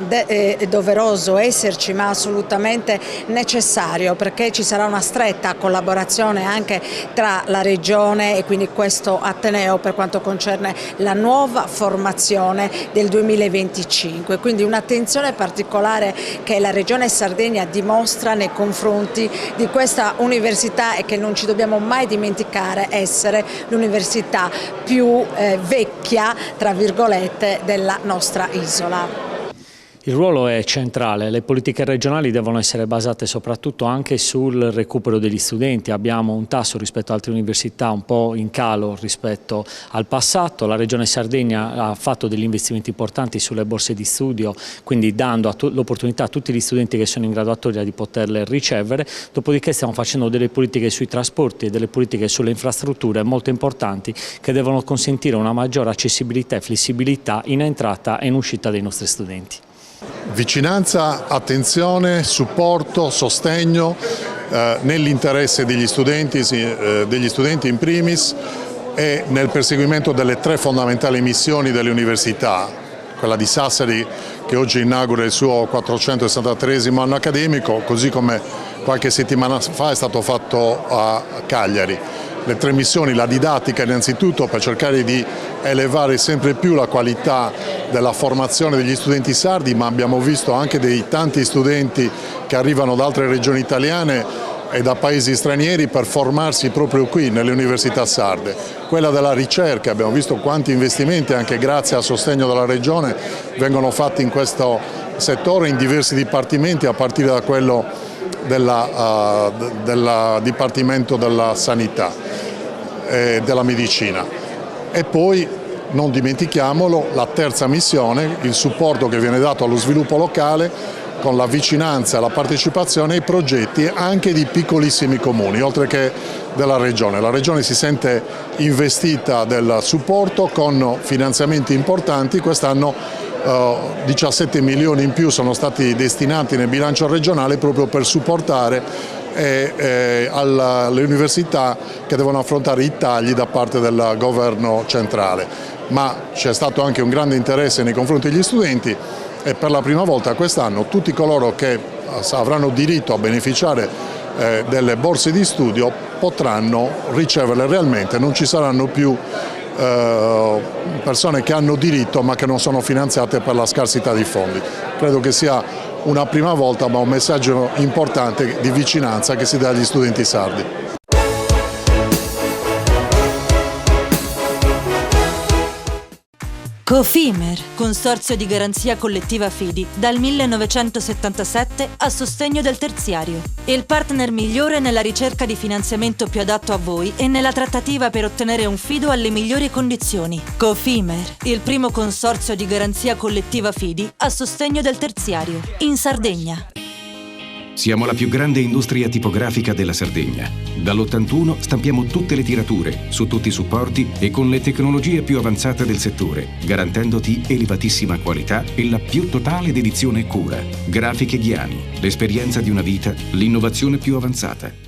doveroso esserci, ma assolutamente necessario, perché ci sarà una stretta collaborazione anche tra la Regione e quindi questo Ateneo per quanto concerne la nuova formazione del 2025. Quindi un'attenzione particolare che la Regione Sardegna dimostra nei confronti di questa università e che non ci dobbiamo mai dimenticare essere l'università più vecchia, tra virgolette, della nostra isola. Il ruolo è centrale, le politiche regionali devono essere basate soprattutto anche sul recupero degli studenti. Abbiamo un tasso rispetto ad altre università un po' in calo rispetto al passato. La Regione Sardegna ha fatto degli investimenti importanti sulle borse di studio, quindi dando l'opportunità a tutti gli studenti che sono in graduatoria di poterle ricevere. Dopodiché stiamo facendo delle politiche sui trasporti e delle politiche sulle infrastrutture molto importanti che devono consentire una maggiore accessibilità e flessibilità in entrata e in uscita dei nostri studenti. Vicinanza, attenzione, supporto, sostegno nell'interesse degli studenti in primis e nel perseguimento delle tre fondamentali missioni delle università, quella di Sassari che oggi inaugura il suo 463esimo anno accademico, così come qualche settimana fa è stato fatto a Cagliari. Le tre missioni, la didattica innanzitutto per cercare di elevare sempre più la qualità della formazione degli studenti sardi, ma abbiamo visto anche dei tanti studenti che arrivano da altre regioni italiane e da paesi stranieri per formarsi proprio qui nelle università sarde. Quella della ricerca, abbiamo visto quanti investimenti anche grazie al sostegno della Regione vengono fatti in questo settore in diversi dipartimenti a partire da quello del Dipartimento della Sanità e della Medicina. E poi non dimentichiamolo la terza missione, il supporto che viene dato allo sviluppo locale con la vicinanza e la partecipazione ai progetti anche di piccolissimi comuni, oltre che della Regione. La Regione si sente investita del supporto con finanziamenti importanti. Quest'anno 17 milioni in più sono stati destinati nel bilancio regionale proprio per supportare alle università che devono affrontare i tagli da parte del governo centrale. Ma c'è stato anche un grande interesse nei confronti degli studenti e per la prima volta quest'anno tutti coloro che avranno diritto a beneficiare delle borse di studio potranno riceverle realmente, non ci saranno più persone che hanno diritto ma che non sono finanziate per la scarsità di fondi. Credo che sia una prima volta, ma un messaggio importante di vicinanza che si dà agli studenti sardi. Cofimer, consorzio di garanzia collettiva Fidi, dal 1977 a sostegno del terziario. Il partner migliore nella ricerca di finanziamento più adatto a voi e nella trattativa per ottenere un fido alle migliori condizioni. Cofimer, il primo consorzio di garanzia collettiva Fidi a sostegno del terziario, in Sardegna. Siamo la più grande industria tipografica della Sardegna. Dall'81 stampiamo tutte le tirature, su tutti i supporti e con le tecnologie più avanzate del settore, garantendoti elevatissima qualità e la più totale dedizione e cura. Grafiche Ghiani, l'esperienza di una vita, l'innovazione più avanzata.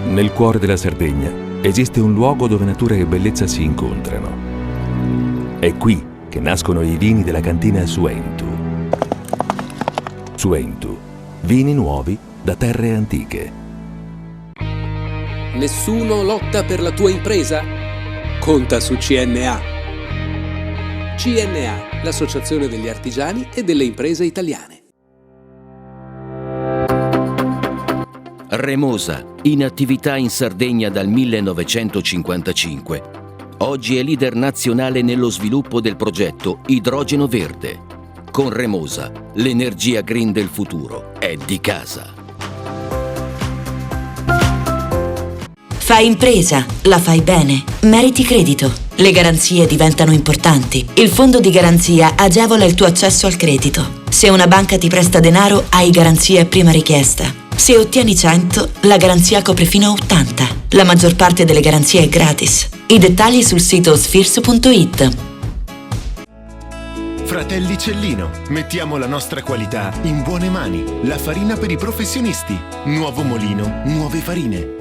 Nel cuore della Sardegna esiste un luogo dove natura e bellezza si incontrano. È qui che nascono i vini della cantina Suentu. Suentu, vini nuovi da terre antiche. Nessuno lotta per la tua impresa? Conta su CNA. CNA, l'associazione degli artigiani e delle imprese italiane. Remosa, in attività in Sardegna dal 1955. Oggi è leader nazionale nello sviluppo del progetto Idrogeno Verde. Con Remosa, l'energia green del futuro è di casa. Fai impresa, la fai bene, meriti credito. Le garanzie diventano importanti. Il fondo di garanzia agevola il tuo accesso al credito. Se una banca ti presta denaro, hai garanzia a prima richiesta. Se ottieni 100, la garanzia copre fino a 80. La maggior parte delle garanzie è gratis. I dettagli sul sito sfirso.it. Fratelli Cellino, mettiamo la nostra qualità in buone mani. La farina per i professionisti. Nuovo mulino, nuove farine.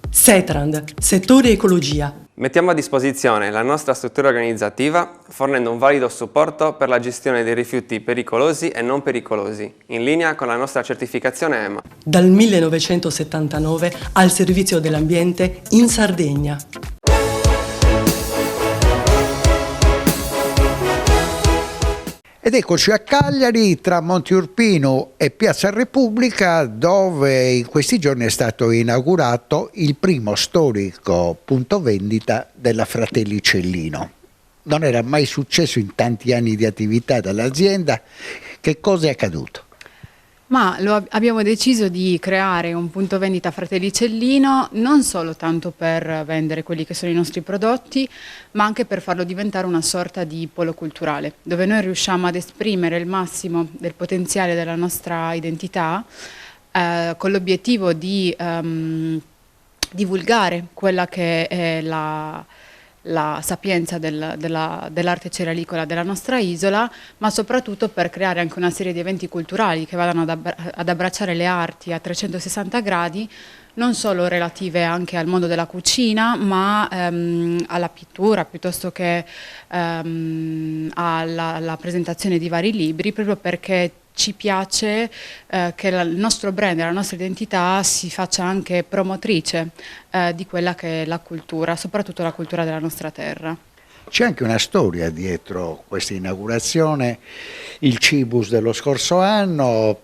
Setrand, settore ecologia. Mettiamo a disposizione la nostra struttura organizzativa fornendo un valido supporto per la gestione dei rifiuti pericolosi e non pericolosi, in linea con la nostra certificazione EMA. Dal 1979 al servizio dell'ambiente in Sardegna. Ed eccoci a Cagliari, tra Monte Urpino e Piazza Repubblica, dove in questi giorni è stato inaugurato il primo storico punto vendita della Fratelli Cellino. Non era mai successo in tanti anni di attività dall'azienda. Che cosa è accaduto? Ma abbiamo deciso di creare un punto vendita Fratelli Cellino non solo tanto per vendere quelli che sono i nostri prodotti, ma anche per farlo diventare una sorta di polo culturale, dove noi riusciamo ad esprimere il massimo del potenziale della nostra identità con l'obiettivo di divulgare quella che è la sapienza dell'arte ceralicola della nostra isola, ma soprattutto per creare anche una serie di eventi culturali che vadano ad abbracciare le arti a 360 gradi, non solo relative anche al mondo della cucina, ma alla pittura, piuttosto che alla presentazione di vari libri, proprio perché ci piace che il nostro brand, la nostra identità si faccia anche promotrice di quella che è la cultura, soprattutto la cultura della nostra terra. C'è anche una storia dietro questa inaugurazione, il Cibus dello scorso anno,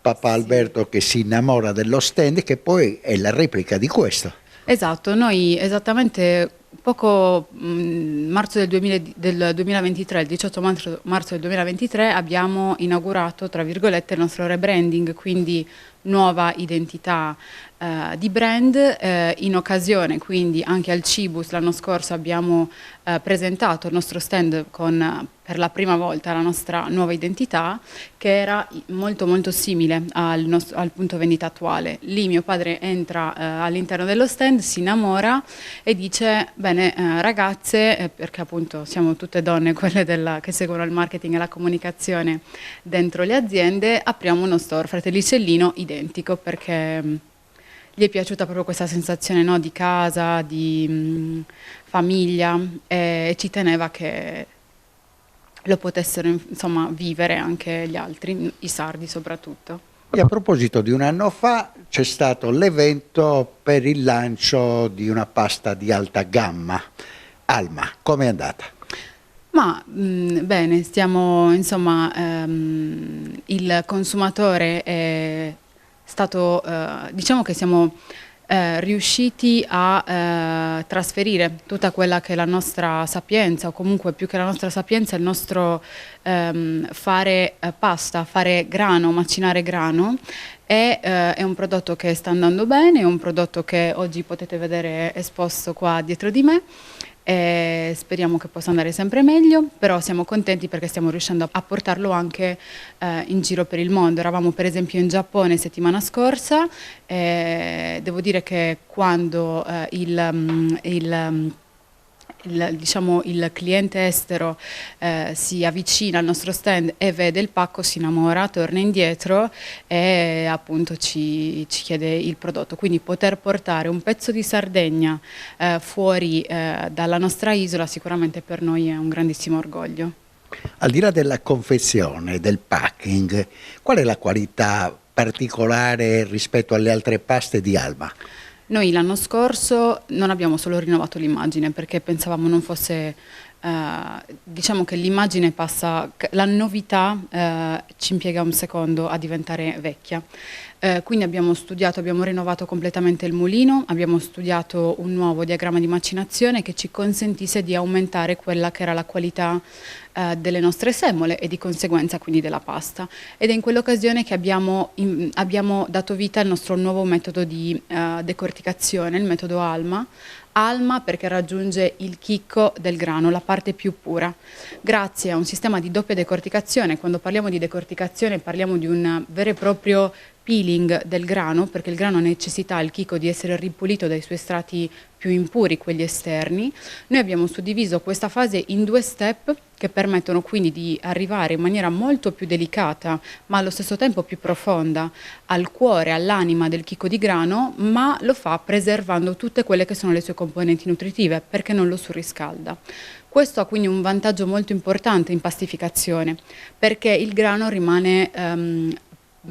Papa Alberto che si innamora dello stand, che poi è la replica di questo. Esatto, noi esattamente poco marzo del 2023, il 18 marzo del 2023 abbiamo inaugurato, tra virgolette, il nostro rebranding, quindi nuova identità di brand. In occasione quindi anche al Cibus l'anno scorso abbiamo presentato il nostro stand con per la prima volta la nostra nuova identità, che era molto molto simile al punto vendita attuale. Lì mio padre entra all'interno dello stand, si innamora e dice: bene ragazze, perché appunto siamo tutte donne, quelle che seguono il marketing e la comunicazione dentro le aziende, apriamo uno store Fratelli Cellino identico, perché gli è piaciuta proprio questa sensazione, no, di casa, di famiglia, e ci teneva che lo potessero insomma vivere anche gli altri, i sardi soprattutto. E a proposito di un anno fa c'è stato l'evento per il lancio di una pasta di alta gamma. Alma, com'è andata? Ma bene, stiamo, insomma, il consumatore è stato, diciamo che siamo riusciti a trasferire tutta quella che è la nostra sapienza, o comunque più che la nostra sapienza il nostro fare pasta, fare grano, macinare grano. È un prodotto che sta andando bene, è un prodotto che oggi potete vedere esposto qua dietro di me. E speriamo che possa andare sempre meglio, però siamo contenti perché stiamo riuscendo a portarlo anche in giro per il mondo. Eravamo per esempio in Giappone settimana scorsa e devo dire che quando diciamo, il cliente estero si avvicina al nostro stand e vede il pacco, si innamora, torna indietro e appunto ci chiede il prodotto. Quindi poter portare un pezzo di Sardegna fuori dalla nostra isola sicuramente per noi è un grandissimo orgoglio. Al di là della confezione, del packing, qual è la qualità particolare rispetto alle altre paste di Alma? Noi l'anno scorso non abbiamo solo rinnovato l'immagine perché pensavamo non fosse, diciamo che l'immagine passa, la novità ci impiega un secondo a diventare vecchia. Quindi abbiamo studiato, abbiamo rinnovato completamente il mulino, abbiamo studiato un nuovo diagramma di macinazione che ci consentisse di aumentare quella che era la qualità delle nostre semole e di conseguenza quindi della pasta. Ed è in quell'occasione che abbiamo dato vita al nostro nuovo metodo di decorticazione, il metodo Alma. Alma perché raggiunge il chicco del grano, la parte più pura. Grazie a un sistema di doppia decorticazione, quando parliamo di decorticazione parliamo di un vero e proprio peeling del grano, perché il grano necessita il chicco di essere ripulito dai suoi strati più impuri, quelli esterni. Noi abbiamo suddiviso questa fase in 2 step che permettono quindi di arrivare in maniera molto più delicata, ma allo stesso tempo più profonda, al cuore, all'anima del chicco di grano, ma lo fa preservando tutte quelle che sono le sue componenti nutritive, perché non lo surriscalda. Questo ha quindi un vantaggio molto importante in pastificazione, perché il grano rimane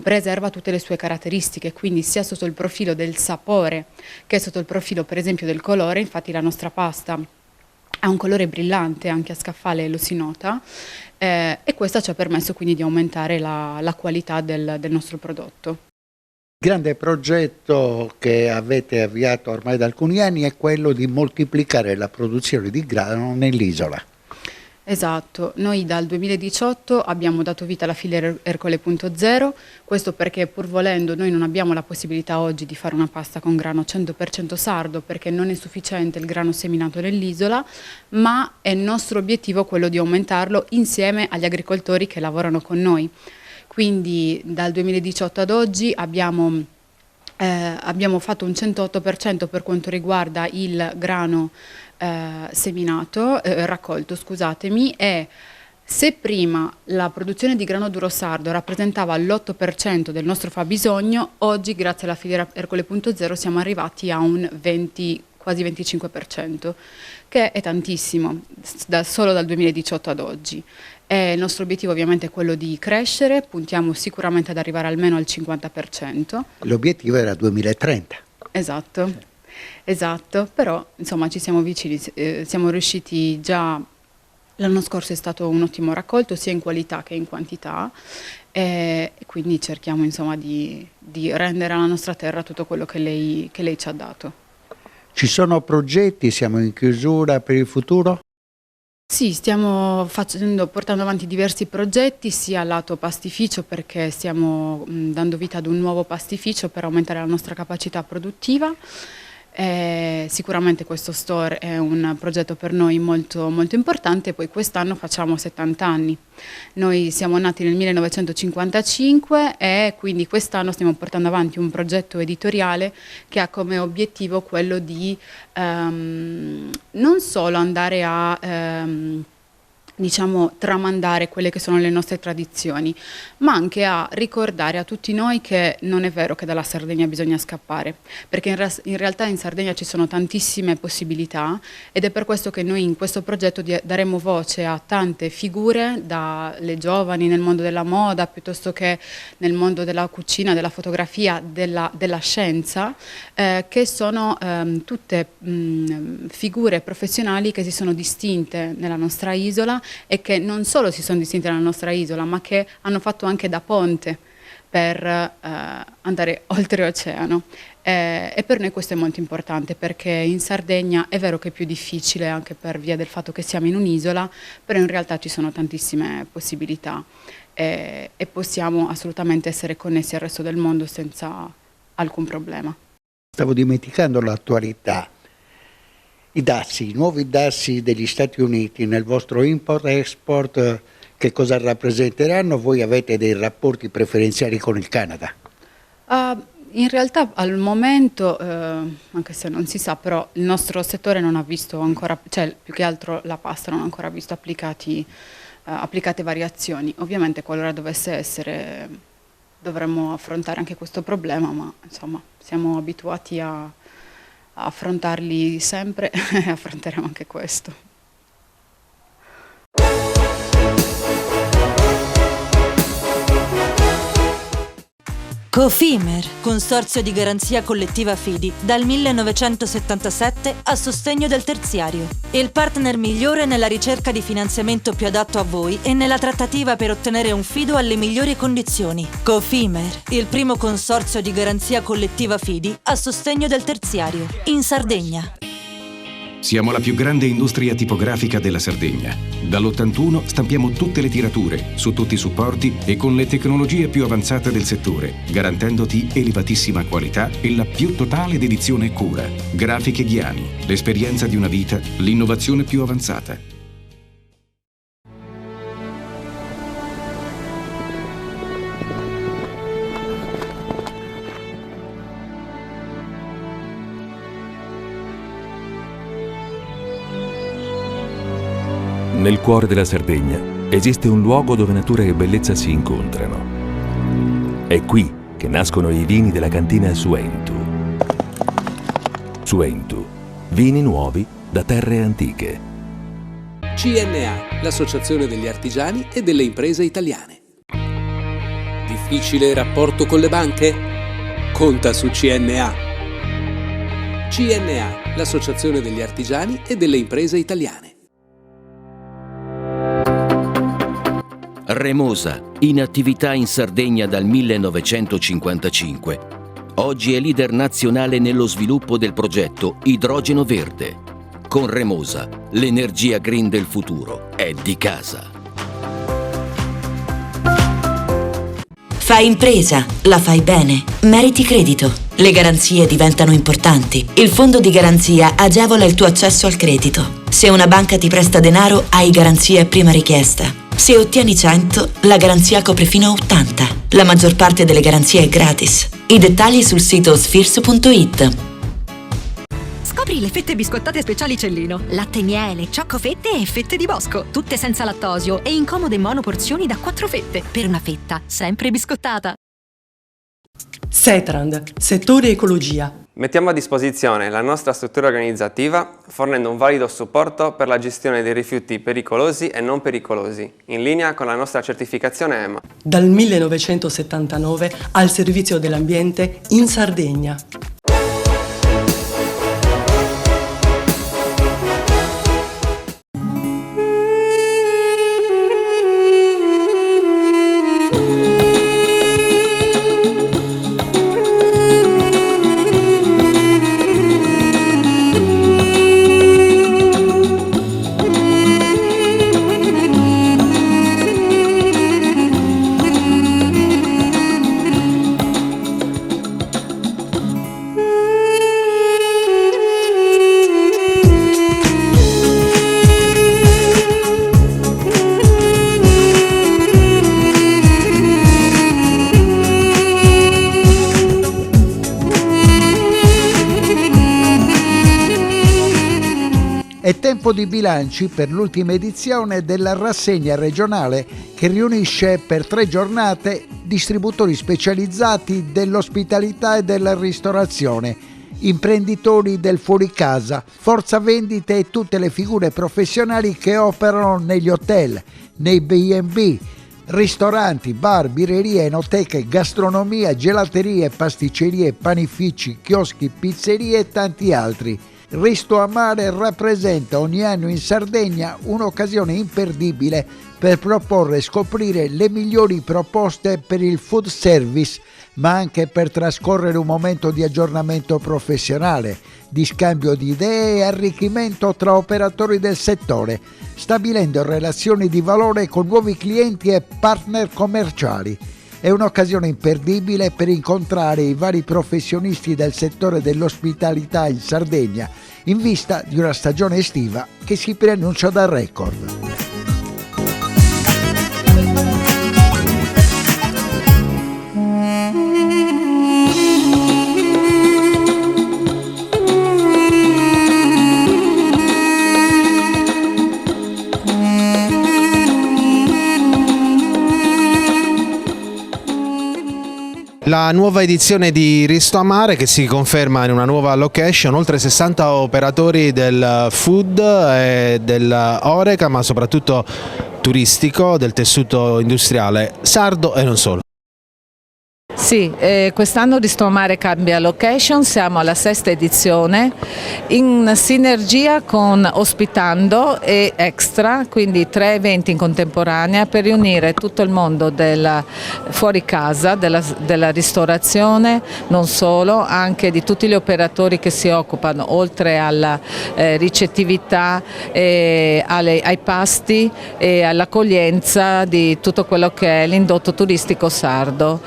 preserva tutte le sue caratteristiche, quindi sia sotto il profilo del sapore che sotto il profilo per esempio del colore. Infatti la nostra pasta ha un colore brillante, anche a scaffale lo si nota, e questo ci ha permesso quindi di aumentare la qualità del nostro prodotto. Il grande progetto che avete avviato ormai da alcuni anni è quello di moltiplicare la produzione di grano nell'isola. Esatto, noi dal 2018 abbiamo dato vita alla filiera Ercole 0.0, questo perché pur volendo noi non abbiamo la possibilità oggi di fare una pasta con grano 100% sardo perché non è sufficiente il grano seminato nell'isola, ma è nostro obiettivo quello di aumentarlo insieme agli agricoltori che lavorano con noi. Quindi dal 2018 ad oggi abbiamo fatto un 108% per quanto riguarda il grano raccolto, scusatemi, e se prima la produzione di grano duro sardo rappresentava l'8% del nostro fabbisogno, oggi grazie alla filiera Ercole 0.0 siamo arrivati a un 20, quasi 25%, che è tantissimo, solo dal 2018 ad oggi. E il nostro obiettivo ovviamente è quello di crescere, puntiamo sicuramente ad arrivare almeno al 50%. L'obiettivo era 2030. Esatto. Esatto, però insomma ci siamo vicini, siamo riusciti già, l'anno scorso è stato un ottimo raccolto sia in qualità che in quantità e quindi cerchiamo insomma di rendere alla nostra terra tutto quello che lei ci ha dato. Ci sono progetti, siamo in chiusura per il futuro? Sì, stiamo portando avanti diversi progetti sia lato pastificio perché stiamo dando vita ad un nuovo pastificio per aumentare la nostra capacità produttiva. Sicuramente questo store è un progetto per noi molto, molto importante, poi quest'anno facciamo 70 anni. Noi siamo nati nel 1955 e quindi quest'anno stiamo portando avanti un progetto editoriale che ha come obiettivo quello di non solo andare a tramandare quelle che sono le nostre tradizioni, ma anche a ricordare a tutti noi che non è vero che dalla Sardegna bisogna scappare, perché in realtà in Sardegna ci sono tantissime possibilità ed è per questo che noi in questo progetto daremo voce a tante figure, dalle giovani nel mondo della moda, piuttosto che nel mondo della cucina, della fotografia, della scienza, che sono tutte figure professionali che si sono distinte nella nostra isola e che non solo si sono distinte nella nostra isola, ma che hanno fatto anche da ponte per andare oltreoceano. E per noi questo è molto importante, perché in Sardegna è vero che è più difficile anche per via del fatto che siamo in un'isola, però in realtà ci sono tantissime possibilità e possiamo assolutamente essere connessi al resto del mondo senza alcun problema. Stavo dimenticando l'attualità. I nuovi dazi degli Stati Uniti nel vostro import-export, che cosa rappresenteranno? Voi avete dei rapporti preferenziali con il Canada? In realtà al momento, anche se non si sa, però il nostro settore non ha visto ancora, cioè più che altro la pasta non ha ancora visto applicate variazioni. Ovviamente qualora dovesse essere dovremmo affrontare anche questo problema, ma insomma siamo abituati a affrontarli sempre e affronteremo anche questo. Cofimer, consorzio di garanzia collettiva Fidi, dal 1977 a sostegno del terziario. Il partner migliore nella ricerca di finanziamento più adatto a voi e nella trattativa per ottenere un fido alle migliori condizioni. Cofimer, il primo consorzio di garanzia collettiva Fidi a sostegno del terziario, in Sardegna. Siamo la più grande industria tipografica della Sardegna. Dall'81 stampiamo tutte le tirature, su tutti i supporti e con le tecnologie più avanzate del settore, garantendoti elevatissima qualità e la più totale dedizione e cura. Grafiche Ghiani, l'esperienza di una vita, l'innovazione più avanzata. Nel cuore della Sardegna esiste un luogo dove natura e bellezza si incontrano. È qui che nascono i vini della cantina Suentu. Suentu, vini nuovi da terre antiche. CNA, l'associazione degli artigiani e delle imprese italiane. Difficile rapporto con le banche? Conta su CNA. CNA, l'associazione degli artigiani e delle imprese italiane. Remosa, in attività in Sardegna dal 1955. Oggi è leader nazionale nello sviluppo del progetto Idrogeno Verde. Con Remosa, l'energia green del futuro è di casa. Fai impresa, la fai bene, meriti credito. Le garanzie diventano importanti. Il fondo di garanzia agevola il tuo accesso al credito. Se una banca ti presta denaro, hai garanzia a prima richiesta. Se ottieni 100, la garanzia copre fino a 80. La maggior parte delle garanzie è gratis. I dettagli sul sito sfirso.it. Scopri le fette biscottate speciali Cellino. Latte miele, ciocco-fette e fette di bosco. Tutte senza lattosio e in comode monoporzioni da 4 fette. Per una fetta sempre biscottata. Setrand, settore ecologia. Mettiamo a disposizione la nostra struttura organizzativa fornendo un valido supporto per la gestione dei rifiuti pericolosi e non pericolosi, in linea con la nostra certificazione EMA. Dal 1979 al servizio dell'ambiente in Sardegna. il tempo di bilanci per l'ultima edizione della rassegna regionale che riunisce per 3 giornate distributori specializzati dell'ospitalità e della ristorazione, imprenditori del fuoricasa, forza vendite e tutte le figure professionali che operano negli hotel, nei B&B, ristoranti, bar, birrerie, enoteche, gastronomia, gelaterie, pasticcerie, panifici, chioschi, pizzerie e tanti altri. Risto a Mare rappresenta ogni anno in Sardegna un'occasione imperdibile per proporre e scoprire le migliori proposte per il food service, ma anche per trascorrere un momento di aggiornamento professionale, di scambio di idee e arricchimento tra operatori del settore, stabilendo relazioni di valore con nuovi clienti e partner commerciali. È un'occasione imperdibile per incontrare i vari professionisti del settore dell'ospitalità in Sardegna, in vista di una stagione estiva che si preannuncia da record. La nuova edizione di Risto a Mare che si conferma in una nuova location, oltre 60 operatori del food e dell'oreca, ma soprattutto turistico, del tessuto industriale sardo e non solo. Sì, quest'anno Risto a Mare cambia location, siamo alla 6ª edizione in sinergia con Ospitando e Extra, quindi 3 eventi in contemporanea per riunire tutto il mondo del fuori casa, della ristorazione, non solo, anche di tutti gli operatori che si occupano oltre alla ricettività, ai pasti e all'accoglienza di tutto quello che è l'indotto turistico sardo.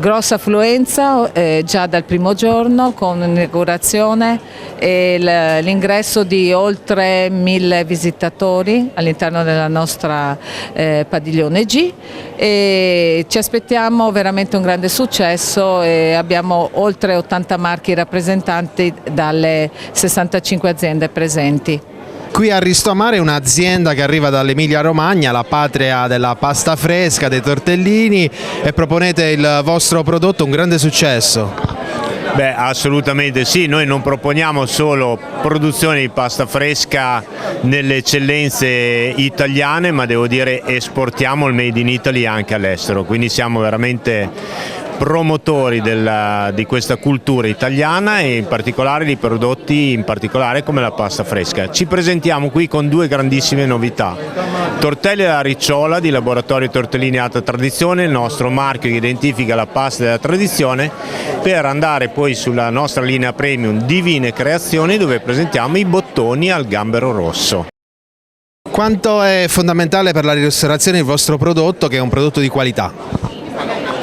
Grossa affluenza già dal primo giorno con l'inaugurazione e l'ingresso di oltre 1000 visitatori all'interno della nostra padiglione G, e ci aspettiamo veramente un grande successo e abbiamo oltre 80 marchi rappresentanti dalle 65 aziende presenti. Qui a Risto a Mare è un'azienda che arriva dall'Emilia Romagna, la patria della pasta fresca, dei tortellini, e proponete il vostro prodotto, un grande successo. Beh, assolutamente sì, noi non proponiamo solo produzione di pasta fresca nelle eccellenze italiane, ma devo dire esportiamo il Made in Italy anche all'estero, quindi siamo veramente promotori di questa cultura italiana e in particolare di prodotti in particolare come la pasta fresca. Ci presentiamo qui con 2 grandissime novità: tortelli alla ricciola di Laboratorio Tortellini Alta Tradizione, il nostro marchio che identifica la pasta della tradizione, per andare poi sulla nostra linea premium Divine Creazioni, dove presentiamo i bottoni al gambero rosso. Quanto è fondamentale per la ristorazione il vostro prodotto, che è un prodotto di qualità?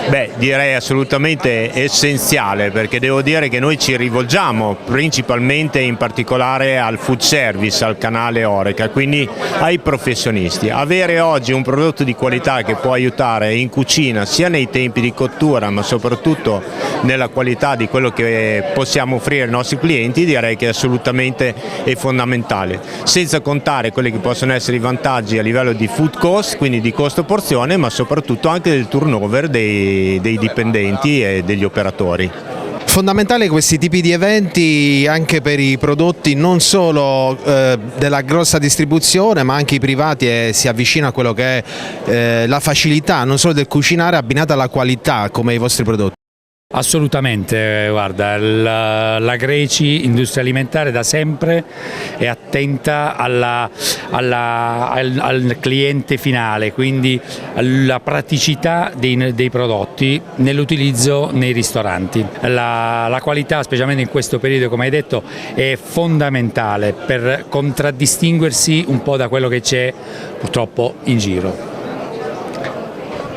Beh, direi assolutamente essenziale, perché devo dire che noi ci rivolgiamo principalmente in particolare al food service, al canale Oreca, quindi ai professionisti. Avere oggi un prodotto di qualità che può aiutare in cucina sia nei tempi di cottura ma soprattutto nella qualità di quello che possiamo offrire ai nostri clienti, direi che assolutamente è fondamentale, senza contare quelli che possono essere i vantaggi a livello di food cost, quindi di costo porzione, ma soprattutto anche del turnover dei dipendenti e degli operatori. Fondamentale questi tipi di eventi anche per i prodotti non solo della grossa distribuzione, ma anche i privati, e si avvicina a quello che è la facilità non solo del cucinare abbinata alla qualità come i vostri prodotti. Assolutamente, guarda, la Greci Industria Alimentare da sempre è attenta al cliente finale, quindi alla praticità dei prodotti nell'utilizzo nei ristoranti. La qualità, specialmente in questo periodo, come hai detto, è fondamentale per contraddistinguersi un po' da quello che c'è purtroppo in giro.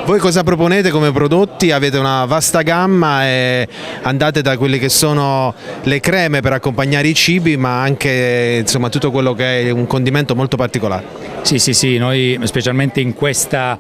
Voi cosa proponete come prodotti? Avete una vasta gamma e andate da quelle che sono le creme per accompagnare i cibi, ma anche insomma tutto quello che è un condimento molto particolare. Sì, noi specialmente in questa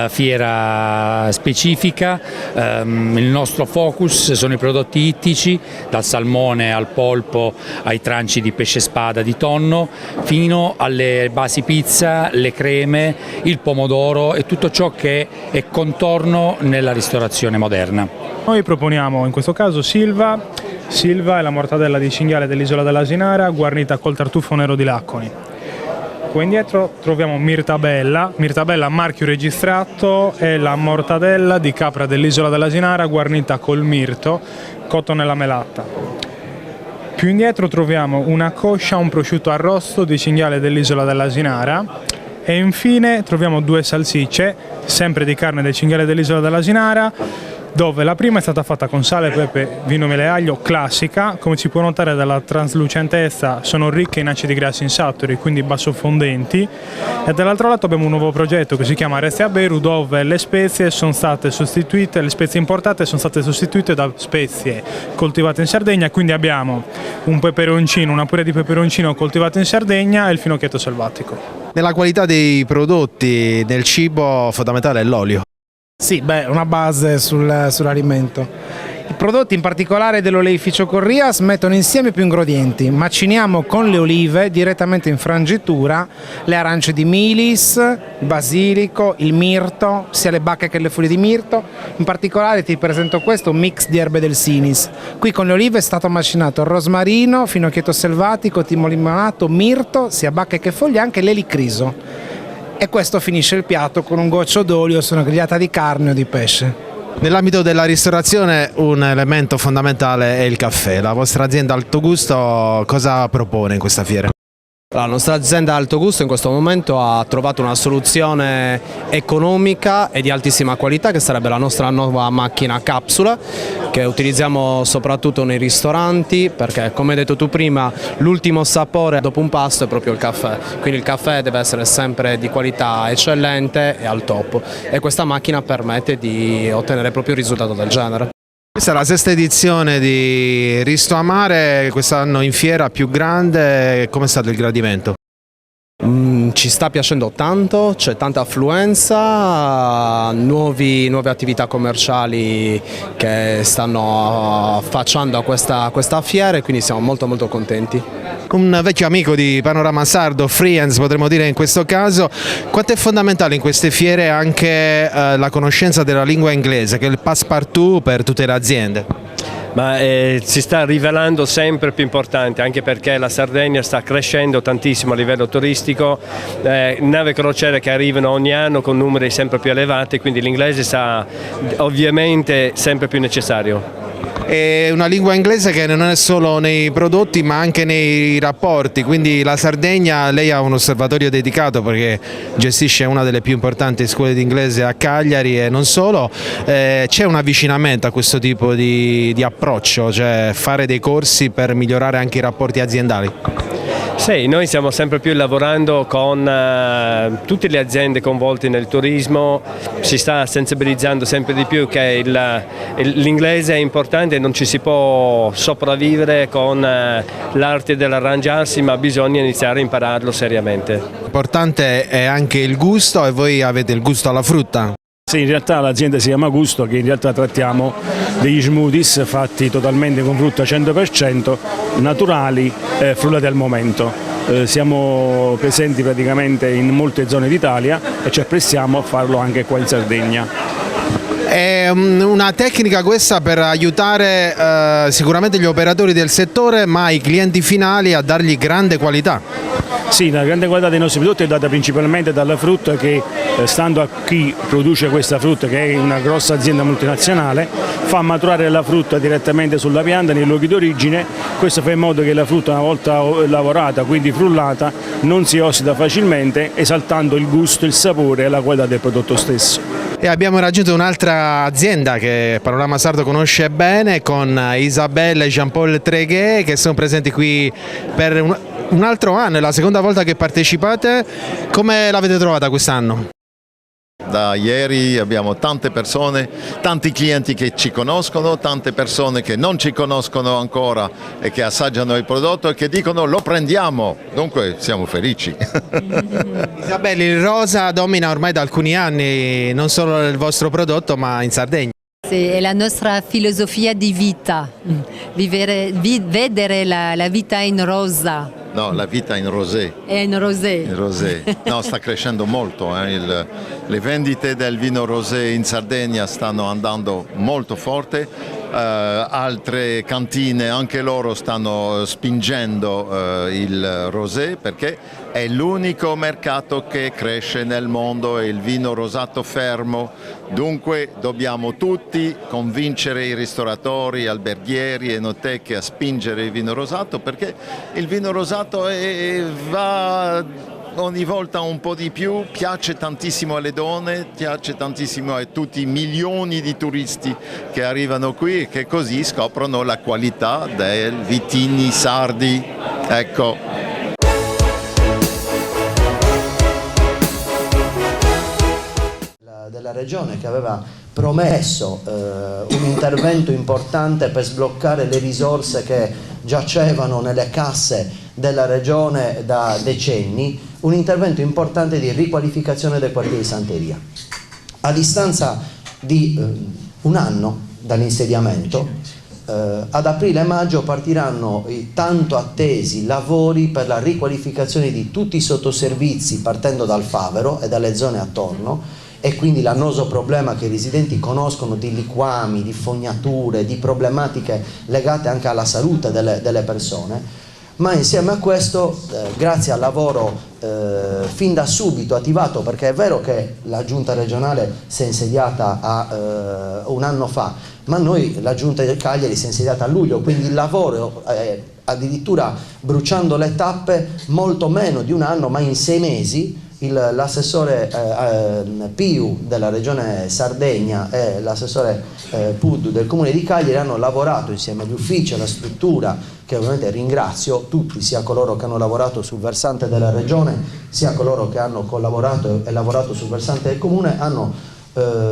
fiera specifica il nostro focus sono i prodotti ittici, dal salmone al polpo ai tranci di pesce spada di tonno, fino alle basi pizza, le creme, il pomodoro e tutto ciò che è contorno nella ristorazione moderna. Noi proponiamo in questo caso Silva è la mortadella di cinghiale dell'isola dell'Asinara guarnita col tartufo nero di Laconi. Qua indietro troviamo Mirtabella marchio registrato, è la mortadella di capra dell'isola dell'Asinara guarnita col mirto cotto nella melatta. Più indietro troviamo una coscia, un prosciutto arrosto di cinghiale dell'isola dell'Asinara e infine troviamo 2 salsicce, sempre di carne del cinghiale dell'isola dell'Asinara, dove la prima è stata fatta con sale, pepe, vino, mele e aglio, classica, come si può notare dalla traslucentezza sono ricche in acidi grassi insaturi, quindi bassofondenti, e dall'altro lato abbiamo un nuovo progetto che si chiama Resti a Beru, dove le spezie importate sono state sostituite da spezie coltivate in Sardegna, quindi abbiamo un peperoncino, una purée di peperoncino coltivata in Sardegna e il finocchietto selvatico. Nella qualità dei prodotti del cibo fondamentale è l'olio. Sì, una base sull'alimento. I prodotti, in particolare dell'oleificio Corrias, mettono insieme più ingredienti. Maciniamo con le olive direttamente in frangitura le arance di milis, il basilico, il mirto, sia le bacche che le foglie di mirto. In particolare ti presento questo, un mix di erbe del Sinis. Qui con le olive è stato macinato rosmarino, finocchietto selvatico, timo limonato, mirto, sia bacche che foglie, anche l'elicriso. E questo finisce il piatto con un goccio d'olio su una grigliata di carne o di pesce. Nell'ambito della ristorazione un elemento fondamentale è il caffè. La vostra azienda Alto Gusto cosa propone in questa fiera? La nostra azienda Alto Gusto in questo momento ha trovato una soluzione economica e di altissima qualità, che sarebbe la nostra nuova macchina capsula, che utilizziamo soprattutto nei ristoranti, perché come hai detto tu prima l'ultimo sapore dopo un pasto è proprio il caffè, quindi il caffè deve essere sempre di qualità eccellente e al top, e questa macchina permette di ottenere proprio il risultato del genere. Questa è la 6ª edizione di Risto a Mare, quest'anno in fiera più grande. Come è stato il gradimento? Ci sta piacendo tanto, c'è tanta affluenza, nuove attività commerciali che stanno affacciando a questa fiera, e quindi siamo molto contenti. Un vecchio amico di Panorama Sardo, Friends potremmo dire in questo caso, quanto è fondamentale in queste fiere anche la conoscenza della lingua inglese, che è il passepartout per tutte le aziende? Si sta rivelando sempre più importante, anche perché la Sardegna sta crescendo tantissimo a livello turistico, navi crociere che arrivano ogni anno con numeri sempre più elevati, quindi l'inglese sta ovviamente sempre più necessario. È una lingua inglese che non è solo nei prodotti ma anche nei rapporti, quindi la Sardegna, lei ha un osservatorio dedicato perché gestisce una delle più importanti scuole di inglese a Cagliari e non solo, c'è un avvicinamento a questo tipo di approccio, cioè fare dei corsi per migliorare anche i rapporti aziendali? Sì, noi stiamo sempre più lavorando con tutte le aziende coinvolte nel turismo, si sta sensibilizzando sempre di più che l'inglese è importante, non ci si può sopravvivere con l'arte dell'arrangiarsi, ma bisogna iniziare a impararlo seriamente. Importante è anche il gusto, e voi avete il gusto alla frutta? Sì, in realtà l'azienda si chiama Gusto, che in realtà trattiamo degli smoothies fatti totalmente con frutta 100% naturali, frullati al momento. Siamo presenti praticamente in molte zone d'Italia e ci apprestiamo a farlo anche qua in Sardegna. È una tecnica questa per aiutare sicuramente gli operatori del settore, ma i clienti finali a dargli grande qualità. Sì, la grande qualità dei nostri prodotti è data principalmente dalla frutta che, stando a chi produce questa frutta, che è una grossa azienda multinazionale, fa maturare la frutta direttamente sulla pianta nei luoghi d'origine. Questo fa in modo che la frutta, una volta lavorata, quindi frullata, non si ossida facilmente, esaltando il gusto, il sapore e la qualità del prodotto stesso. E abbiamo raggiunto un'altra azienda che Panorama Sardo conosce bene, con Isabelle e Jean-Paul Treghe, che sono presenti qui per un altro anno, è la seconda volta che partecipate. Come l'avete trovata quest'anno? Da ieri abbiamo tante persone, tanti clienti che ci conoscono, tante persone che non ci conoscono ancora e che assaggiano il prodotto e che dicono lo prendiamo, dunque siamo felici. Isabella, il rosa domina ormai da alcuni anni non solo il vostro prodotto ma in Sardegna. Sì, è la nostra filosofia di vita, vedere la vita in rosa. No, la vita in rosé. È in rosé. In rosé. No, sta crescendo molto. Le vendite del vino rosé in Sardegna stanno andando molto forte. Altre cantine, anche loro stanno spingendo il rosé perché è l'unico mercato che cresce nel mondo, è il vino rosato fermo. Dunque dobbiamo tutti convincere i ristoratori, alberghieri, enoteche a spingere il vino rosato perché il vino rosato va ogni volta un po' di più, piace tantissimo alle donne, piace tantissimo a tutti i milioni di turisti che arrivano qui e che così scoprono la qualità dei vitigni sardi. Ecco. Della regione che aveva promesso un intervento importante per sbloccare le risorse che giacevano nelle casse della regione da decenni, un intervento importante di riqualificazione del quartiere di Santeria. A distanza di un anno dall'insediamento, ad aprile e maggio partiranno i tanto attesi lavori per la riqualificazione di tutti i sottoservizi partendo dal Favero e dalle zone attorno, e quindi l'annoso problema che i residenti conoscono di liquami, di fognature, di problematiche legate anche alla salute delle persone, ma insieme a questo, grazie al lavoro fin da subito attivato, perché è vero che la giunta regionale si è insediata un anno fa, ma la giunta del Cagliari si è insediata a luglio, quindi il lavoro addirittura bruciando le tappe molto meno di un anno, ma in 6 mesi. L'assessore Piu della regione Sardegna e l'assessore Pud del comune di Cagliari hanno lavorato insieme agli uffici, alla struttura, che ovviamente ringrazio tutti, sia coloro che hanno lavorato sul versante della regione, sia coloro che hanno collaborato e lavorato sul versante del comune, hanno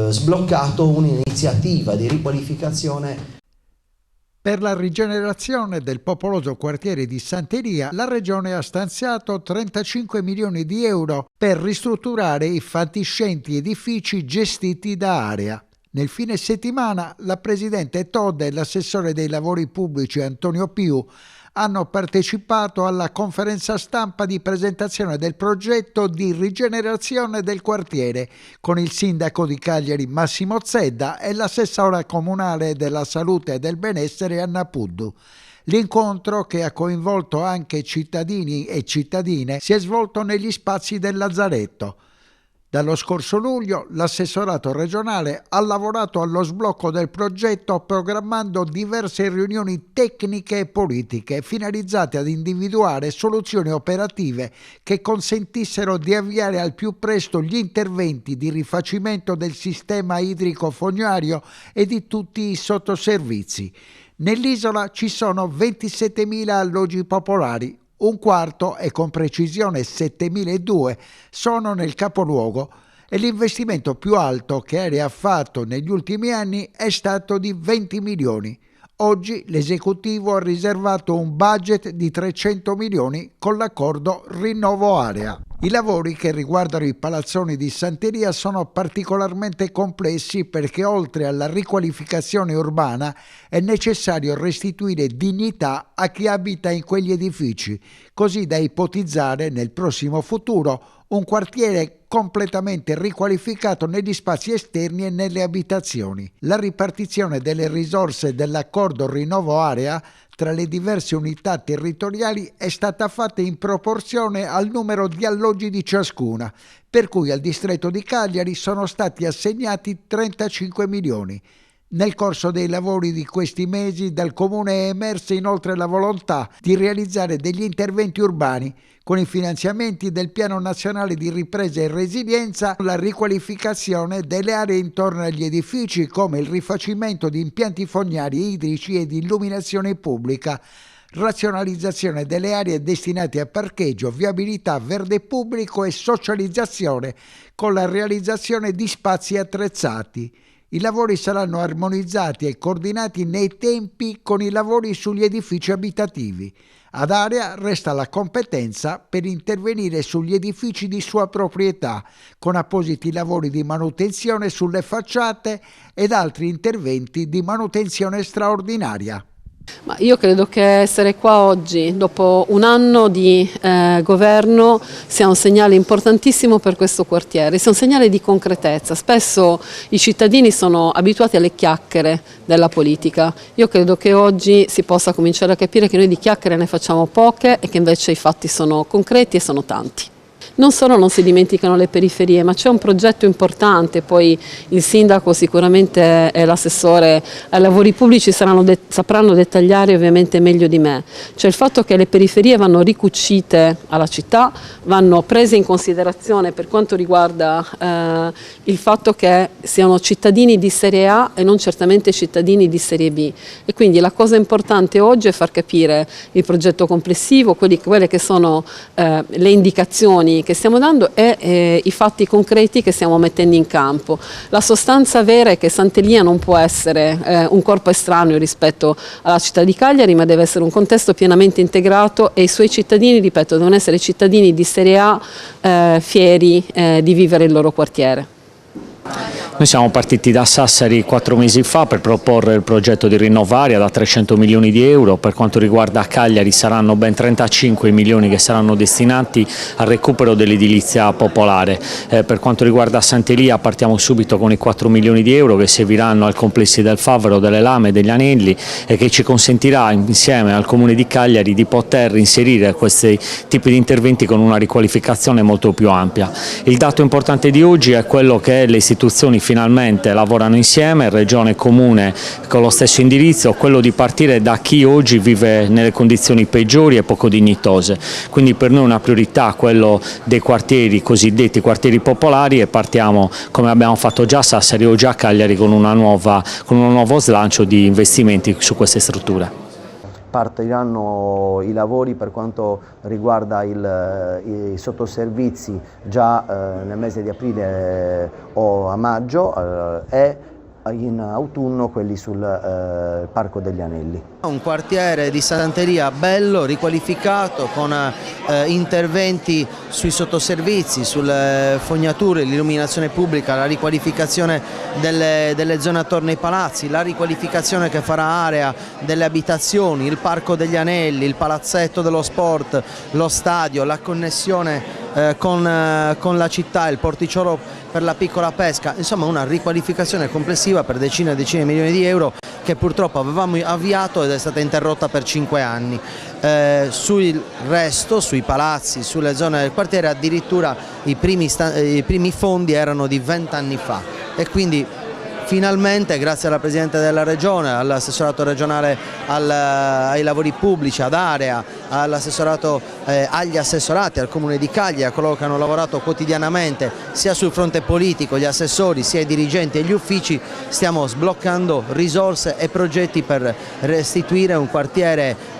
sbloccato un'iniziativa di riqualificazione. Per la rigenerazione del popoloso quartiere di Santeria, la Regione ha stanziato 35 milioni di euro per ristrutturare i fatiscenti edifici gestiti da Area. Nel fine settimana la Presidente Todda e l'assessore dei lavori pubblici Antonio Piu hanno partecipato alla conferenza stampa di presentazione del progetto di rigenerazione del quartiere con il sindaco di Cagliari Massimo Zedda e l'assessora comunale della salute e del benessere Anna Puddu. L'incontro, che ha coinvolto anche cittadini e cittadine, si è svolto negli spazi del Lazzaretto. Dallo scorso luglio l'assessorato regionale ha lavorato allo sblocco del progetto programmando diverse riunioni tecniche e politiche finalizzate ad individuare soluzioni operative che consentissero di avviare al più presto gli interventi di rifacimento del sistema idrico fognario e di tutti i sottoservizi. Nell'isola ci sono 27.000 alloggi popolari. Un quarto, e con precisione 7.002, sono nel capoluogo e l'investimento più alto che Area ha fatto negli ultimi anni è stato di 20 milioni. Oggi l'esecutivo ha riservato un budget di 300 milioni con l'accordo Rinnovo Area. I lavori che riguardano i palazzoni di Santeria sono particolarmente complessi perché oltre alla riqualificazione urbana è necessario restituire dignità a chi abita in quegli edifici, così da ipotizzare nel prossimo futuro un quartiere completamente riqualificato negli spazi esterni e nelle abitazioni. La ripartizione delle risorse dell'accordo Rinnovo Area tra le diverse unità territoriali è stata fatta in proporzione al numero di alloggi di ciascuna, per cui al distretto di Cagliari sono stati assegnati 35 milioni. Nel corso dei lavori di questi mesi dal Comune è emersa inoltre la volontà di realizzare degli interventi urbani con i finanziamenti del Piano Nazionale di Ripresa e Resilienza, la riqualificazione delle aree intorno agli edifici come il rifacimento di impianti fognari idrici e di illuminazione pubblica, razionalizzazione delle aree destinate a parcheggio, viabilità, verde pubblico e socializzazione con la realizzazione di spazi attrezzati. I lavori saranno armonizzati e coordinati nei tempi con i lavori sugli edifici abitativi. Ad Area resta la competenza per intervenire sugli edifici di sua proprietà, con appositi lavori di manutenzione sulle facciate ed altri interventi di manutenzione straordinaria. Ma io credo che essere qua oggi, dopo un anno di governo, sia un segnale importantissimo per questo quartiere, sia un segnale di concretezza. Spesso i cittadini sono abituati alle chiacchiere della politica. Io credo che oggi si possa cominciare a capire che noi di chiacchiere ne facciamo poche e che invece i fatti sono concreti e sono tanti. Non solo non si dimenticano le periferie, ma c'è un progetto importante, poi il sindaco sicuramente e l'assessore ai lavori pubblici sapranno dettagliare ovviamente meglio di me. Cioè il fatto che le periferie vanno ricucite alla città, vanno prese in considerazione per quanto riguarda il fatto che siano cittadini di serie A e non certamente cittadini di serie B. E quindi la cosa importante oggi è far capire il progetto complessivo, quelle che sono le indicazioni che stiamo dando e i fatti concreti che stiamo mettendo in campo. La sostanza vera è che Sant'Elia non può essere un corpo estraneo rispetto alla città di Cagliari, ma deve essere un contesto pienamente integrato e i suoi cittadini, ripeto, devono essere cittadini di serie A fieri di vivere il loro quartiere. Noi siamo partiti da Sassari 4 mesi fa per proporre il progetto di Rinnovaria da 300 milioni di euro. Per quanto riguarda Cagliari saranno ben 35 milioni che saranno destinati al recupero dell'edilizia popolare. Per quanto riguarda Sant'Elia partiamo subito con i 4 milioni di euro che serviranno al complessi del Favero, delle Lame e degli Anelli e che ci consentirà insieme al Comune di Cagliari di poter inserire questi tipi di interventi con una riqualificazione molto più ampia. Il dato importante di oggi è quello che le istituzioni finalmente lavorano insieme, Regione e Comune con lo stesso indirizzo, quello di partire da chi oggi vive nelle condizioni peggiori e poco dignitose. Quindi per noi è una priorità quello dei quartieri cosiddetti quartieri popolari e partiamo, come abbiamo fatto già a Sassari o già a Cagliari, con un nuovo slancio di investimenti su queste strutture. Partiranno i lavori per quanto riguarda i sottoservizi già nel mese di aprile o a maggio e in autunno quelli sul Parco degli Anelli. Un quartiere di Sant'Elia bello, riqualificato, con interventi sui sottoservizi, sulle fognature, l'illuminazione pubblica, la riqualificazione delle zone attorno ai palazzi, la riqualificazione che farà Area delle abitazioni, il Parco degli Anelli, il palazzetto dello sport, lo stadio, la connessione con la città, il porticciolo per la piccola pesca, insomma una riqualificazione complessiva per decine e decine di milioni di euro che purtroppo avevamo avviato ed è stata interrotta per 5 anni. Sul resto, sui palazzi, sulle zone del quartiere addirittura i primi fondi erano di 20 anni fa e quindi finalmente, grazie alla Presidente della Regione, all'assessorato regionale ai lavori pubblici, ad Area, all'assessorato, agli assessorati, al Comune di Cagliari, a coloro che hanno lavorato quotidianamente sia sul fronte politico, gli assessori, sia i dirigenti e gli uffici, stiamo sbloccando risorse e progetti per restituire un quartiere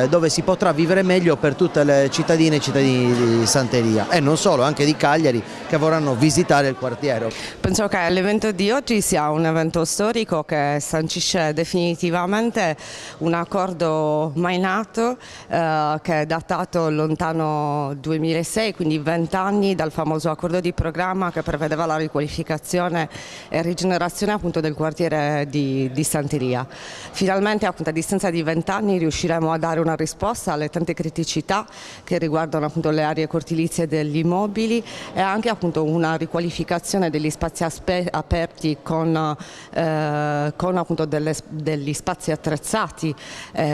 dove si potrà vivere meglio per tutte le cittadine e cittadini di Sant'Elia e non solo, anche di Cagliari, che vorranno visitare il quartiere. Penso che l'evento di oggi sia un evento storico che sancisce definitivamente un accordo mai nato che è datato lontano 2006, quindi 20 anni dal famoso accordo di programma che prevedeva la riqualificazione e rigenerazione appunto del quartiere di Sant'Elia. Finalmente appunto a distanza di 20 anni riusciremo a dare una risposta alle tante criticità che riguardano appunto le aree cortilizie degli immobili e anche appunto una riqualificazione degli spazi aperti con appunto degli spazi attrezzati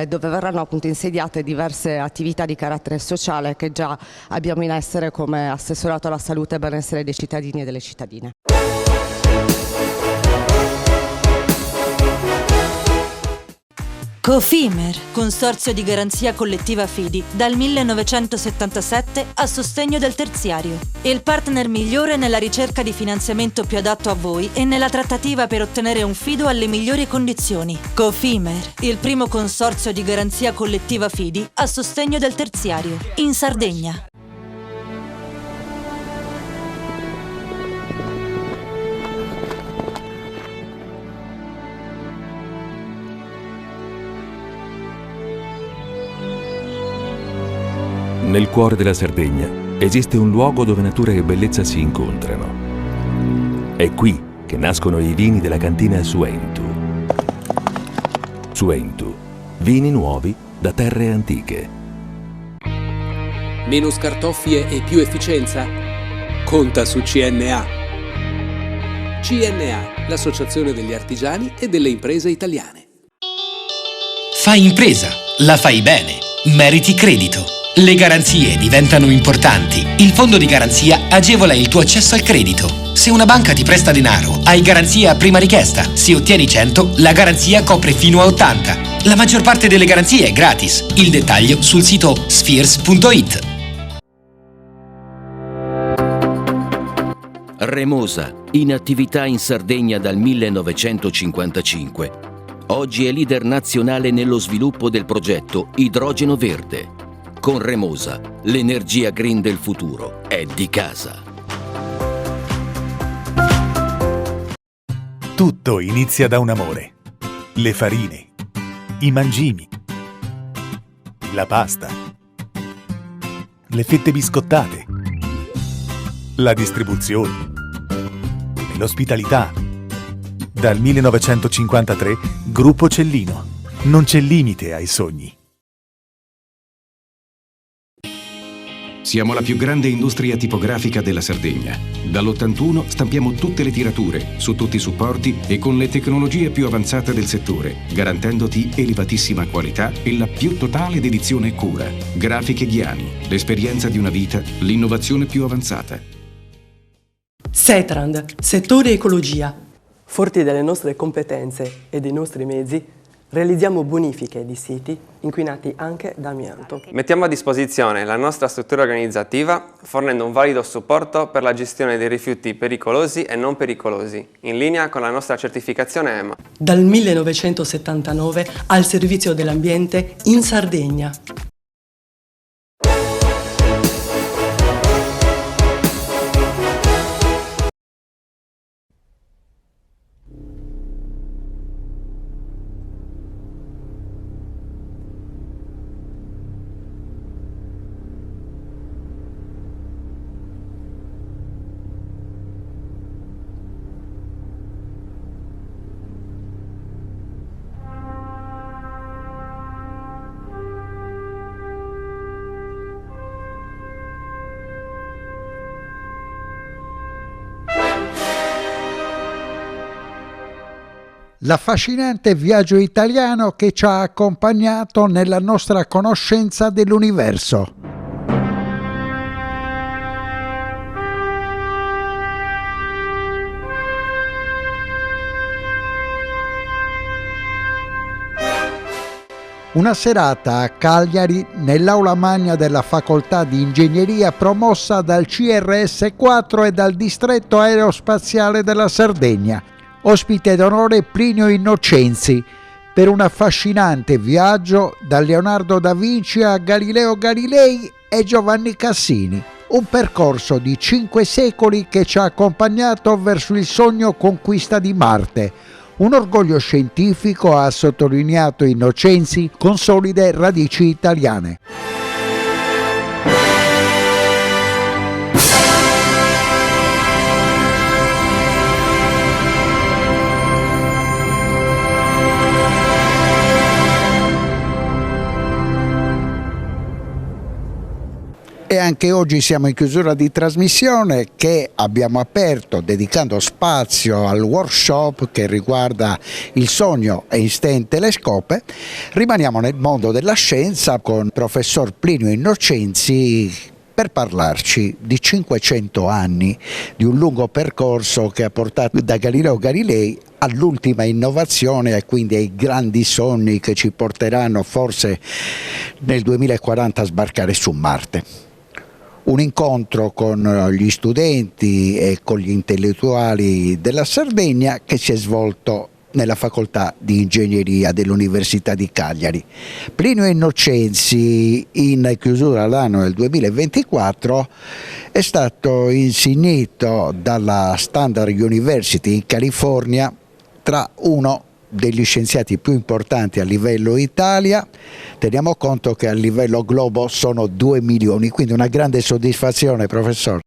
dove verranno appunto insediate diverse attività di carattere sociale che già abbiamo in essere come assessorato alla salute e benessere dei cittadini e delle cittadine. Cofimer, consorzio di garanzia collettiva Fidi, dal 1977 a sostegno del terziario. Il partner migliore nella ricerca di finanziamento più adatto a voi e nella trattativa per ottenere un fido alle migliori condizioni. Cofimer, il primo consorzio di garanzia collettiva Fidi a sostegno del terziario, in Sardegna. Nel cuore della Sardegna esiste un luogo dove natura e bellezza si incontrano. È qui che nascono i vini della cantina Suentu. Suentu, vini nuovi da terre antiche. Meno scartoffie e più efficienza? Conta su CNA. CNA, l'associazione degli artigiani e delle imprese italiane. Fai impresa, la fai bene, meriti credito. Le garanzie diventano importanti. Il fondo di garanzia agevola il tuo accesso al credito. Se una banca ti presta denaro, hai garanzia a prima richiesta. Se ottieni 100, la garanzia copre fino a 80. La maggior parte delle garanzie è gratis. Il dettaglio sul sito spheres.it. Remosa, in attività in Sardegna dal 1955. Oggi è leader nazionale nello sviluppo del progetto Idrogeno Verde. Con Remosa, l'energia green del futuro è di casa. Tutto inizia da un amore. Le farine, i mangimi, la pasta, le fette biscottate, la distribuzione e l'ospitalità. Dal 1953, Gruppo Cellino. Non c'è limite ai sogni. Siamo la più grande industria tipografica della Sardegna. Dall'81 stampiamo tutte le tirature, su tutti i supporti e con le tecnologie più avanzate del settore, garantendoti elevatissima qualità e la più totale dedizione e cura. Grafiche Ghiani, l'esperienza di una vita, l'innovazione più avanzata. Setrand, settore ecologia. Forti delle nostre competenze e dei nostri mezzi, realizziamo bonifiche di siti inquinati anche da amianto. Mettiamo a disposizione la nostra struttura organizzativa fornendo un valido supporto per la gestione dei rifiuti pericolosi e non pericolosi, in linea con la nostra certificazione EMA. Dal 1979 al servizio dell'ambiente in Sardegna. L'affascinante viaggio italiano che ci ha accompagnato nella nostra conoscenza dell'universo. Una serata a Cagliari nell'aula magna della facoltà di ingegneria promossa dal CRS4 e dal distretto aerospaziale della Sardegna. Ospite d'onore Plinio Innocenzi per un affascinante viaggio da Leonardo da Vinci a Galileo Galilei e Giovanni Cassini. Un percorso di 5 secoli che ci ha accompagnato verso il sogno conquista di Marte. Un orgoglio scientifico, ha sottolineato Innocenzi, con solide radici italiane. E anche oggi siamo in chiusura di trasmissione che abbiamo aperto dedicando spazio al workshop che riguarda il sogno Einstein Telescope. Rimaniamo nel mondo della scienza con il professor Plinio Innocenzi per parlarci di 500 anni di un lungo percorso che ha portato da Galileo Galilei all'ultima innovazione e quindi ai grandi sogni che ci porteranno forse nel 2040 a sbarcare su Marte. Un incontro con gli studenti e con gli intellettuali della Sardegna che si è svolto nella facoltà di ingegneria dell'Università di Cagliari. Plinio Innocenzi, in chiusura l'anno del 2024, è stato insignito dalla Standard University in California tra uno degli scienziati più importanti a livello Italia. Teniamo conto che a livello globo sono 2 milioni, quindi una grande soddisfazione, professore.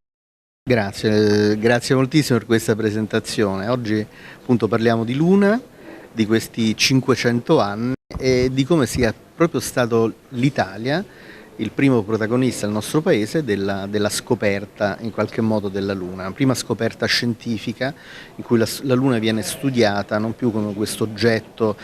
Grazie moltissimo per questa presentazione. Oggi appunto parliamo di Luna, di questi 500 anni e di come sia proprio stato l'Italia il primo protagonista del nostro paese della scoperta in qualche modo della Luna, la prima scoperta scientifica in cui la Luna viene studiata non più come questo oggetto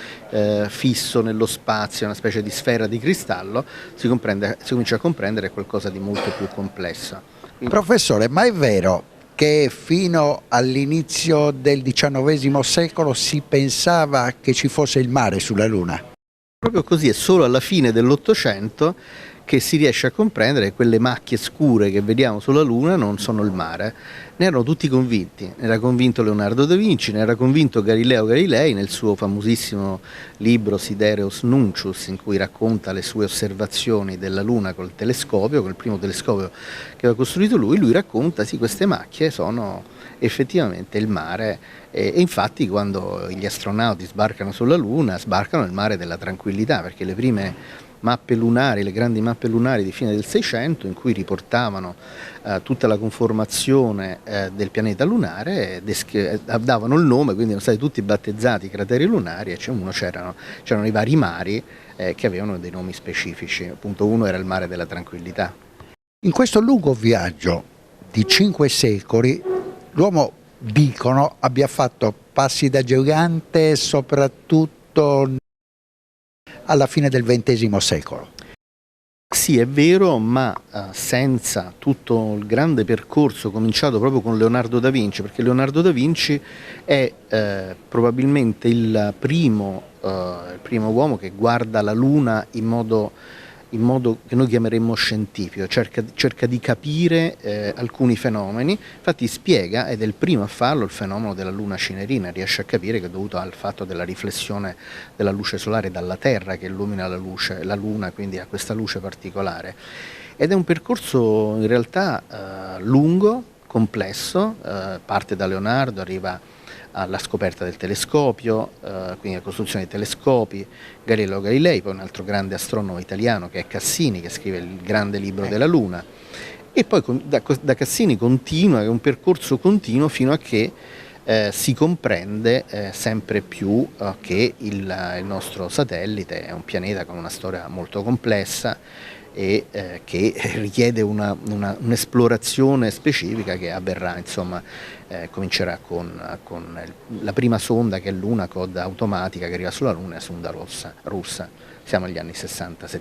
fisso nello spazio, una specie di sfera di cristallo, si comincia a comprendere qualcosa di molto più complesso. Professore, ma è vero che fino all'inizio del XIX secolo si pensava che ci fosse il mare sulla Luna? Proprio così, è solo alla fine dell'Ottocento che si riesce a comprendere che quelle macchie scure che vediamo sulla Luna non sono il mare. Ne erano tutti convinti, ne era convinto Leonardo da Vinci, ne era convinto Galileo Galilei nel suo famosissimo libro Sidereus Nuncius, in cui racconta le sue osservazioni della Luna col telescopio, col primo telescopio che aveva costruito lui racconta sì, queste macchie sono effettivamente il mare e infatti quando gli astronauti sbarcano sulla Luna sbarcano nel mare della tranquillità, perché le prime mappe lunari, le grandi mappe lunari di fine del Seicento in cui riportavano tutta la conformazione del pianeta lunare, davano il nome, quindi erano stati tutti battezzati crateri lunari e c'erano i vari mari che avevano dei nomi specifici, appunto uno era il mare della tranquillità. In questo lungo viaggio di 5 secoli l'uomo, dicono, abbia fatto passi da gigante soprattutto alla fine del XX secolo. Sì, è vero, ma senza tutto il grande percorso cominciato proprio con Leonardo da Vinci, perché Leonardo da Vinci è probabilmente il primo uomo che guarda la Luna in modo che noi chiameremmo scientifico, cerca di capire alcuni fenomeni, infatti spiega, ed è il primo a farlo, il fenomeno della luna cinerina, riesce a capire che è dovuto al fatto della riflessione della luce solare dalla Terra che illumina la Luna, quindi ha questa luce particolare. Ed è un percorso in realtà lungo, complesso, parte da Leonardo, arriva alla scoperta del telescopio, quindi la costruzione dei telescopi, Galileo Galilei, poi un altro grande astronomo italiano che è Cassini, che scrive il grande libro della Luna, e poi da Cassini continua, è un percorso continuo fino a che si comprende sempre più che il nostro satellite è un pianeta con una storia molto complessa e che richiede un'esplorazione specifica che avverrà, insomma, comincerà con la prima sonda che è l'Unacod automatica che arriva sulla Luna, la sonda russa, siamo agli anni 60-70.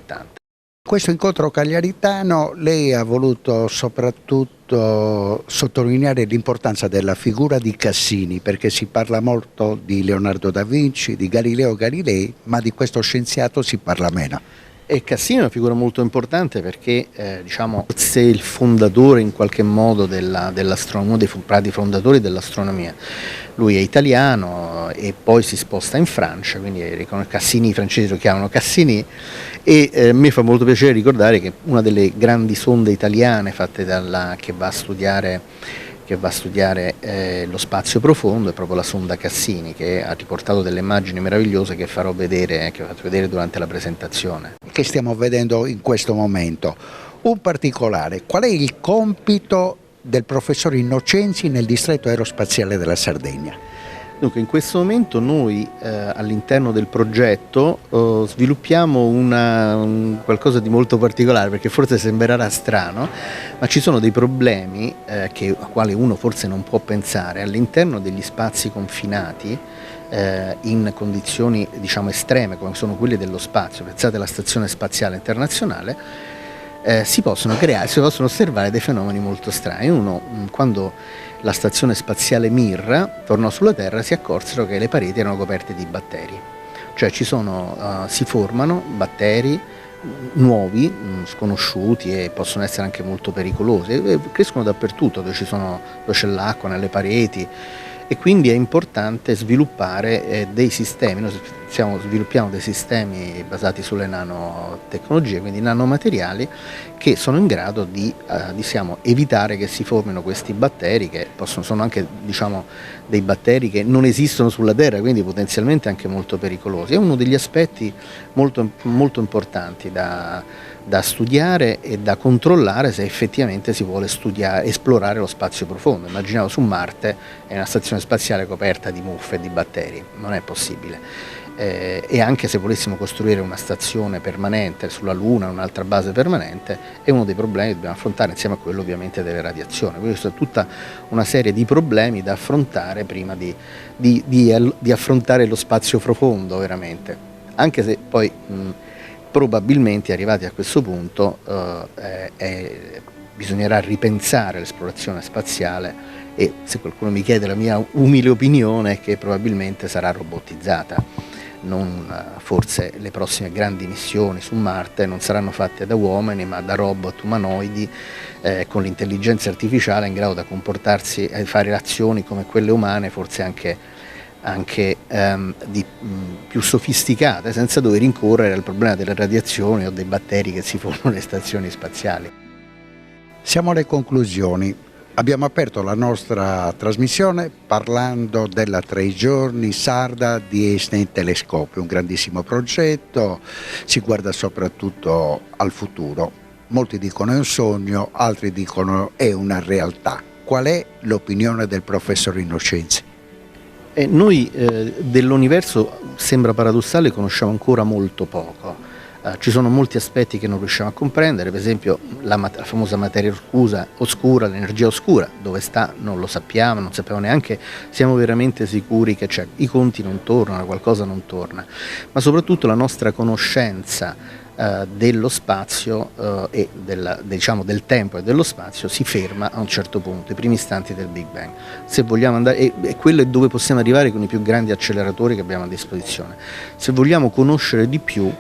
Questo incontro cagliaritano lei ha voluto soprattutto sottolineare l'importanza della figura di Cassini, perché si parla molto di Leonardo da Vinci, di Galileo Galilei, ma di questo scienziato si parla meno. E Cassini è una figura molto importante perché diciamo, se il fondatore in qualche modo dell'astronomia, uno dei padri fondatori dell'astronomia, lui è italiano e poi si sposta in Francia, quindi Cassini, i francesi lo chiamano Cassini, e mi fa molto piacere ricordare che una delle grandi sonde italiane fatte che va a studiare lo spazio profondo è proprio la sonda Cassini, che ha riportato delle immagini meravigliose che farò vedere, che ho fatto vedere durante la presentazione. Che stiamo vedendo in questo momento. Un particolare, qual è il compito del professor Innocenzi nel distretto aerospaziale della Sardegna? Dunque, in questo momento noi all'interno del progetto sviluppiamo qualcosa di molto particolare, perché forse sembrerà strano, ma ci sono dei problemi a quali uno forse non può pensare all'interno degli spazi confinati in condizioni diciamo estreme come sono quelle dello spazio. Pensate alla Stazione Spaziale Internazionale, si possono osservare dei fenomeni molto strani. Quando la stazione spaziale Mir tornò sulla Terra, si accorsero che le pareti erano coperte di batteri, cioè si formano batteri nuovi, sconosciuti e possono essere anche molto pericolosi, e crescono dappertutto dove c'è l'acqua, nelle pareti, e quindi è importante sviluppare dei sistemi. Noi sviluppiamo dei sistemi basati sulle nanotecnologie, quindi nanomateriali, che sono in grado di evitare che si formino questi batteri, che sono anche dei batteri che non esistono sulla Terra, quindi potenzialmente anche molto pericolosi. È uno degli aspetti molto, molto importanti da studiare e da controllare se effettivamente si vuole esplorare lo spazio profondo. Immaginavo su Marte è una stazione spaziale coperta di muffe e di batteri, non è possibile. E anche se volessimo costruire una stazione permanente sulla Luna, un'altra base permanente, è uno dei problemi che dobbiamo affrontare, insieme a quello ovviamente delle radiazioni. Quindi questa è tutta una serie di problemi da affrontare prima di affrontare lo spazio profondo veramente, anche se poi probabilmente arrivati a questo punto bisognerà ripensare l'esplorazione spaziale, e se qualcuno mi chiede la mia umile opinione è che probabilmente sarà robotizzata. Forse le prossime grandi missioni su Marte non saranno fatte da uomini ma da robot umanoidi con l'intelligenza artificiale in grado da comportarsi e fare azioni come quelle umane, forse anche più sofisticate, senza dover incorrere al problema delle radiazioni o dei batteri che si formano nelle stazioni spaziali. Siamo alle conclusioni. Abbiamo aperto la nostra trasmissione parlando della 3 giorni sarda di Einstein Telescopio, un grandissimo progetto, si guarda soprattutto al futuro. Molti dicono è un sogno, altri dicono è una realtà. Qual è l'opinione del professor Innocenzi? Noi dell'universo, sembra paradossale, conosciamo ancora molto poco. Ci sono molti aspetti che non riusciamo a comprendere, per esempio la famosa materia oscura, l'energia oscura, dove sta non lo sappiamo, non sappiamo neanche, siamo veramente sicuri che c'è, i conti non tornano, qualcosa non torna, ma soprattutto la nostra conoscenza dello spazio e del tempo e dello spazio si ferma a un certo punto, i primi istanti del Big Bang. Se vogliamo andare, e quello è dove possiamo arrivare con i più grandi acceleratori che abbiamo a disposizione. Se vogliamo conoscere di più,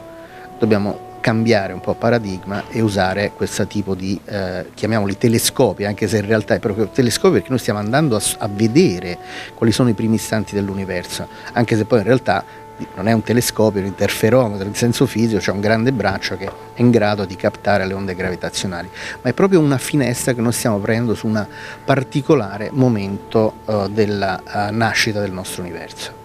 dobbiamo cambiare un po' paradigma e usare questo tipo di, chiamiamoli telescopi, anche se in realtà è proprio telescopi perché noi stiamo andando a vedere quali sono i primi istanti dell'universo, anche se poi in realtà non è un telescopio, è un interferometro in senso fisico, c'è un grande braccio che è in grado di captare le onde gravitazionali, ma è proprio una finestra che noi stiamo aprendo su un particolare momento della nascita del nostro universo.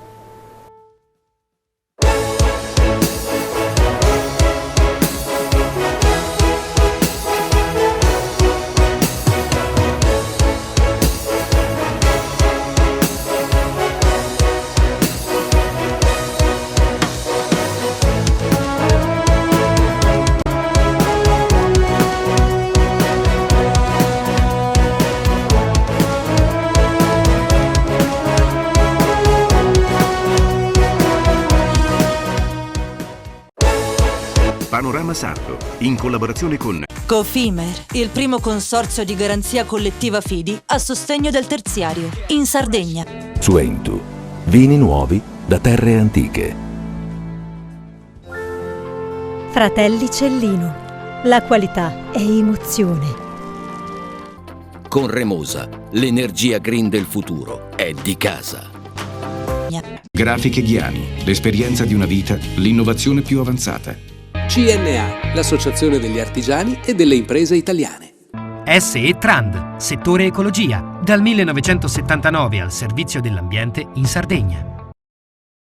Panorama Sardo, in collaborazione con Cofimer, il primo consorzio di garanzia collettiva fidi a sostegno del terziario, in Sardegna. Suentu, vini nuovi da terre antiche. Fratelli Cellino, la qualità è emozione. Con Remosa, l'energia green del futuro è di casa. Grafiche Ghiani, l'esperienza di una vita, l'innovazione più avanzata. CNA, l'associazione degli artigiani e delle imprese italiane. SE Trand, settore ecologia, dal 1979 al servizio dell'ambiente in Sardegna.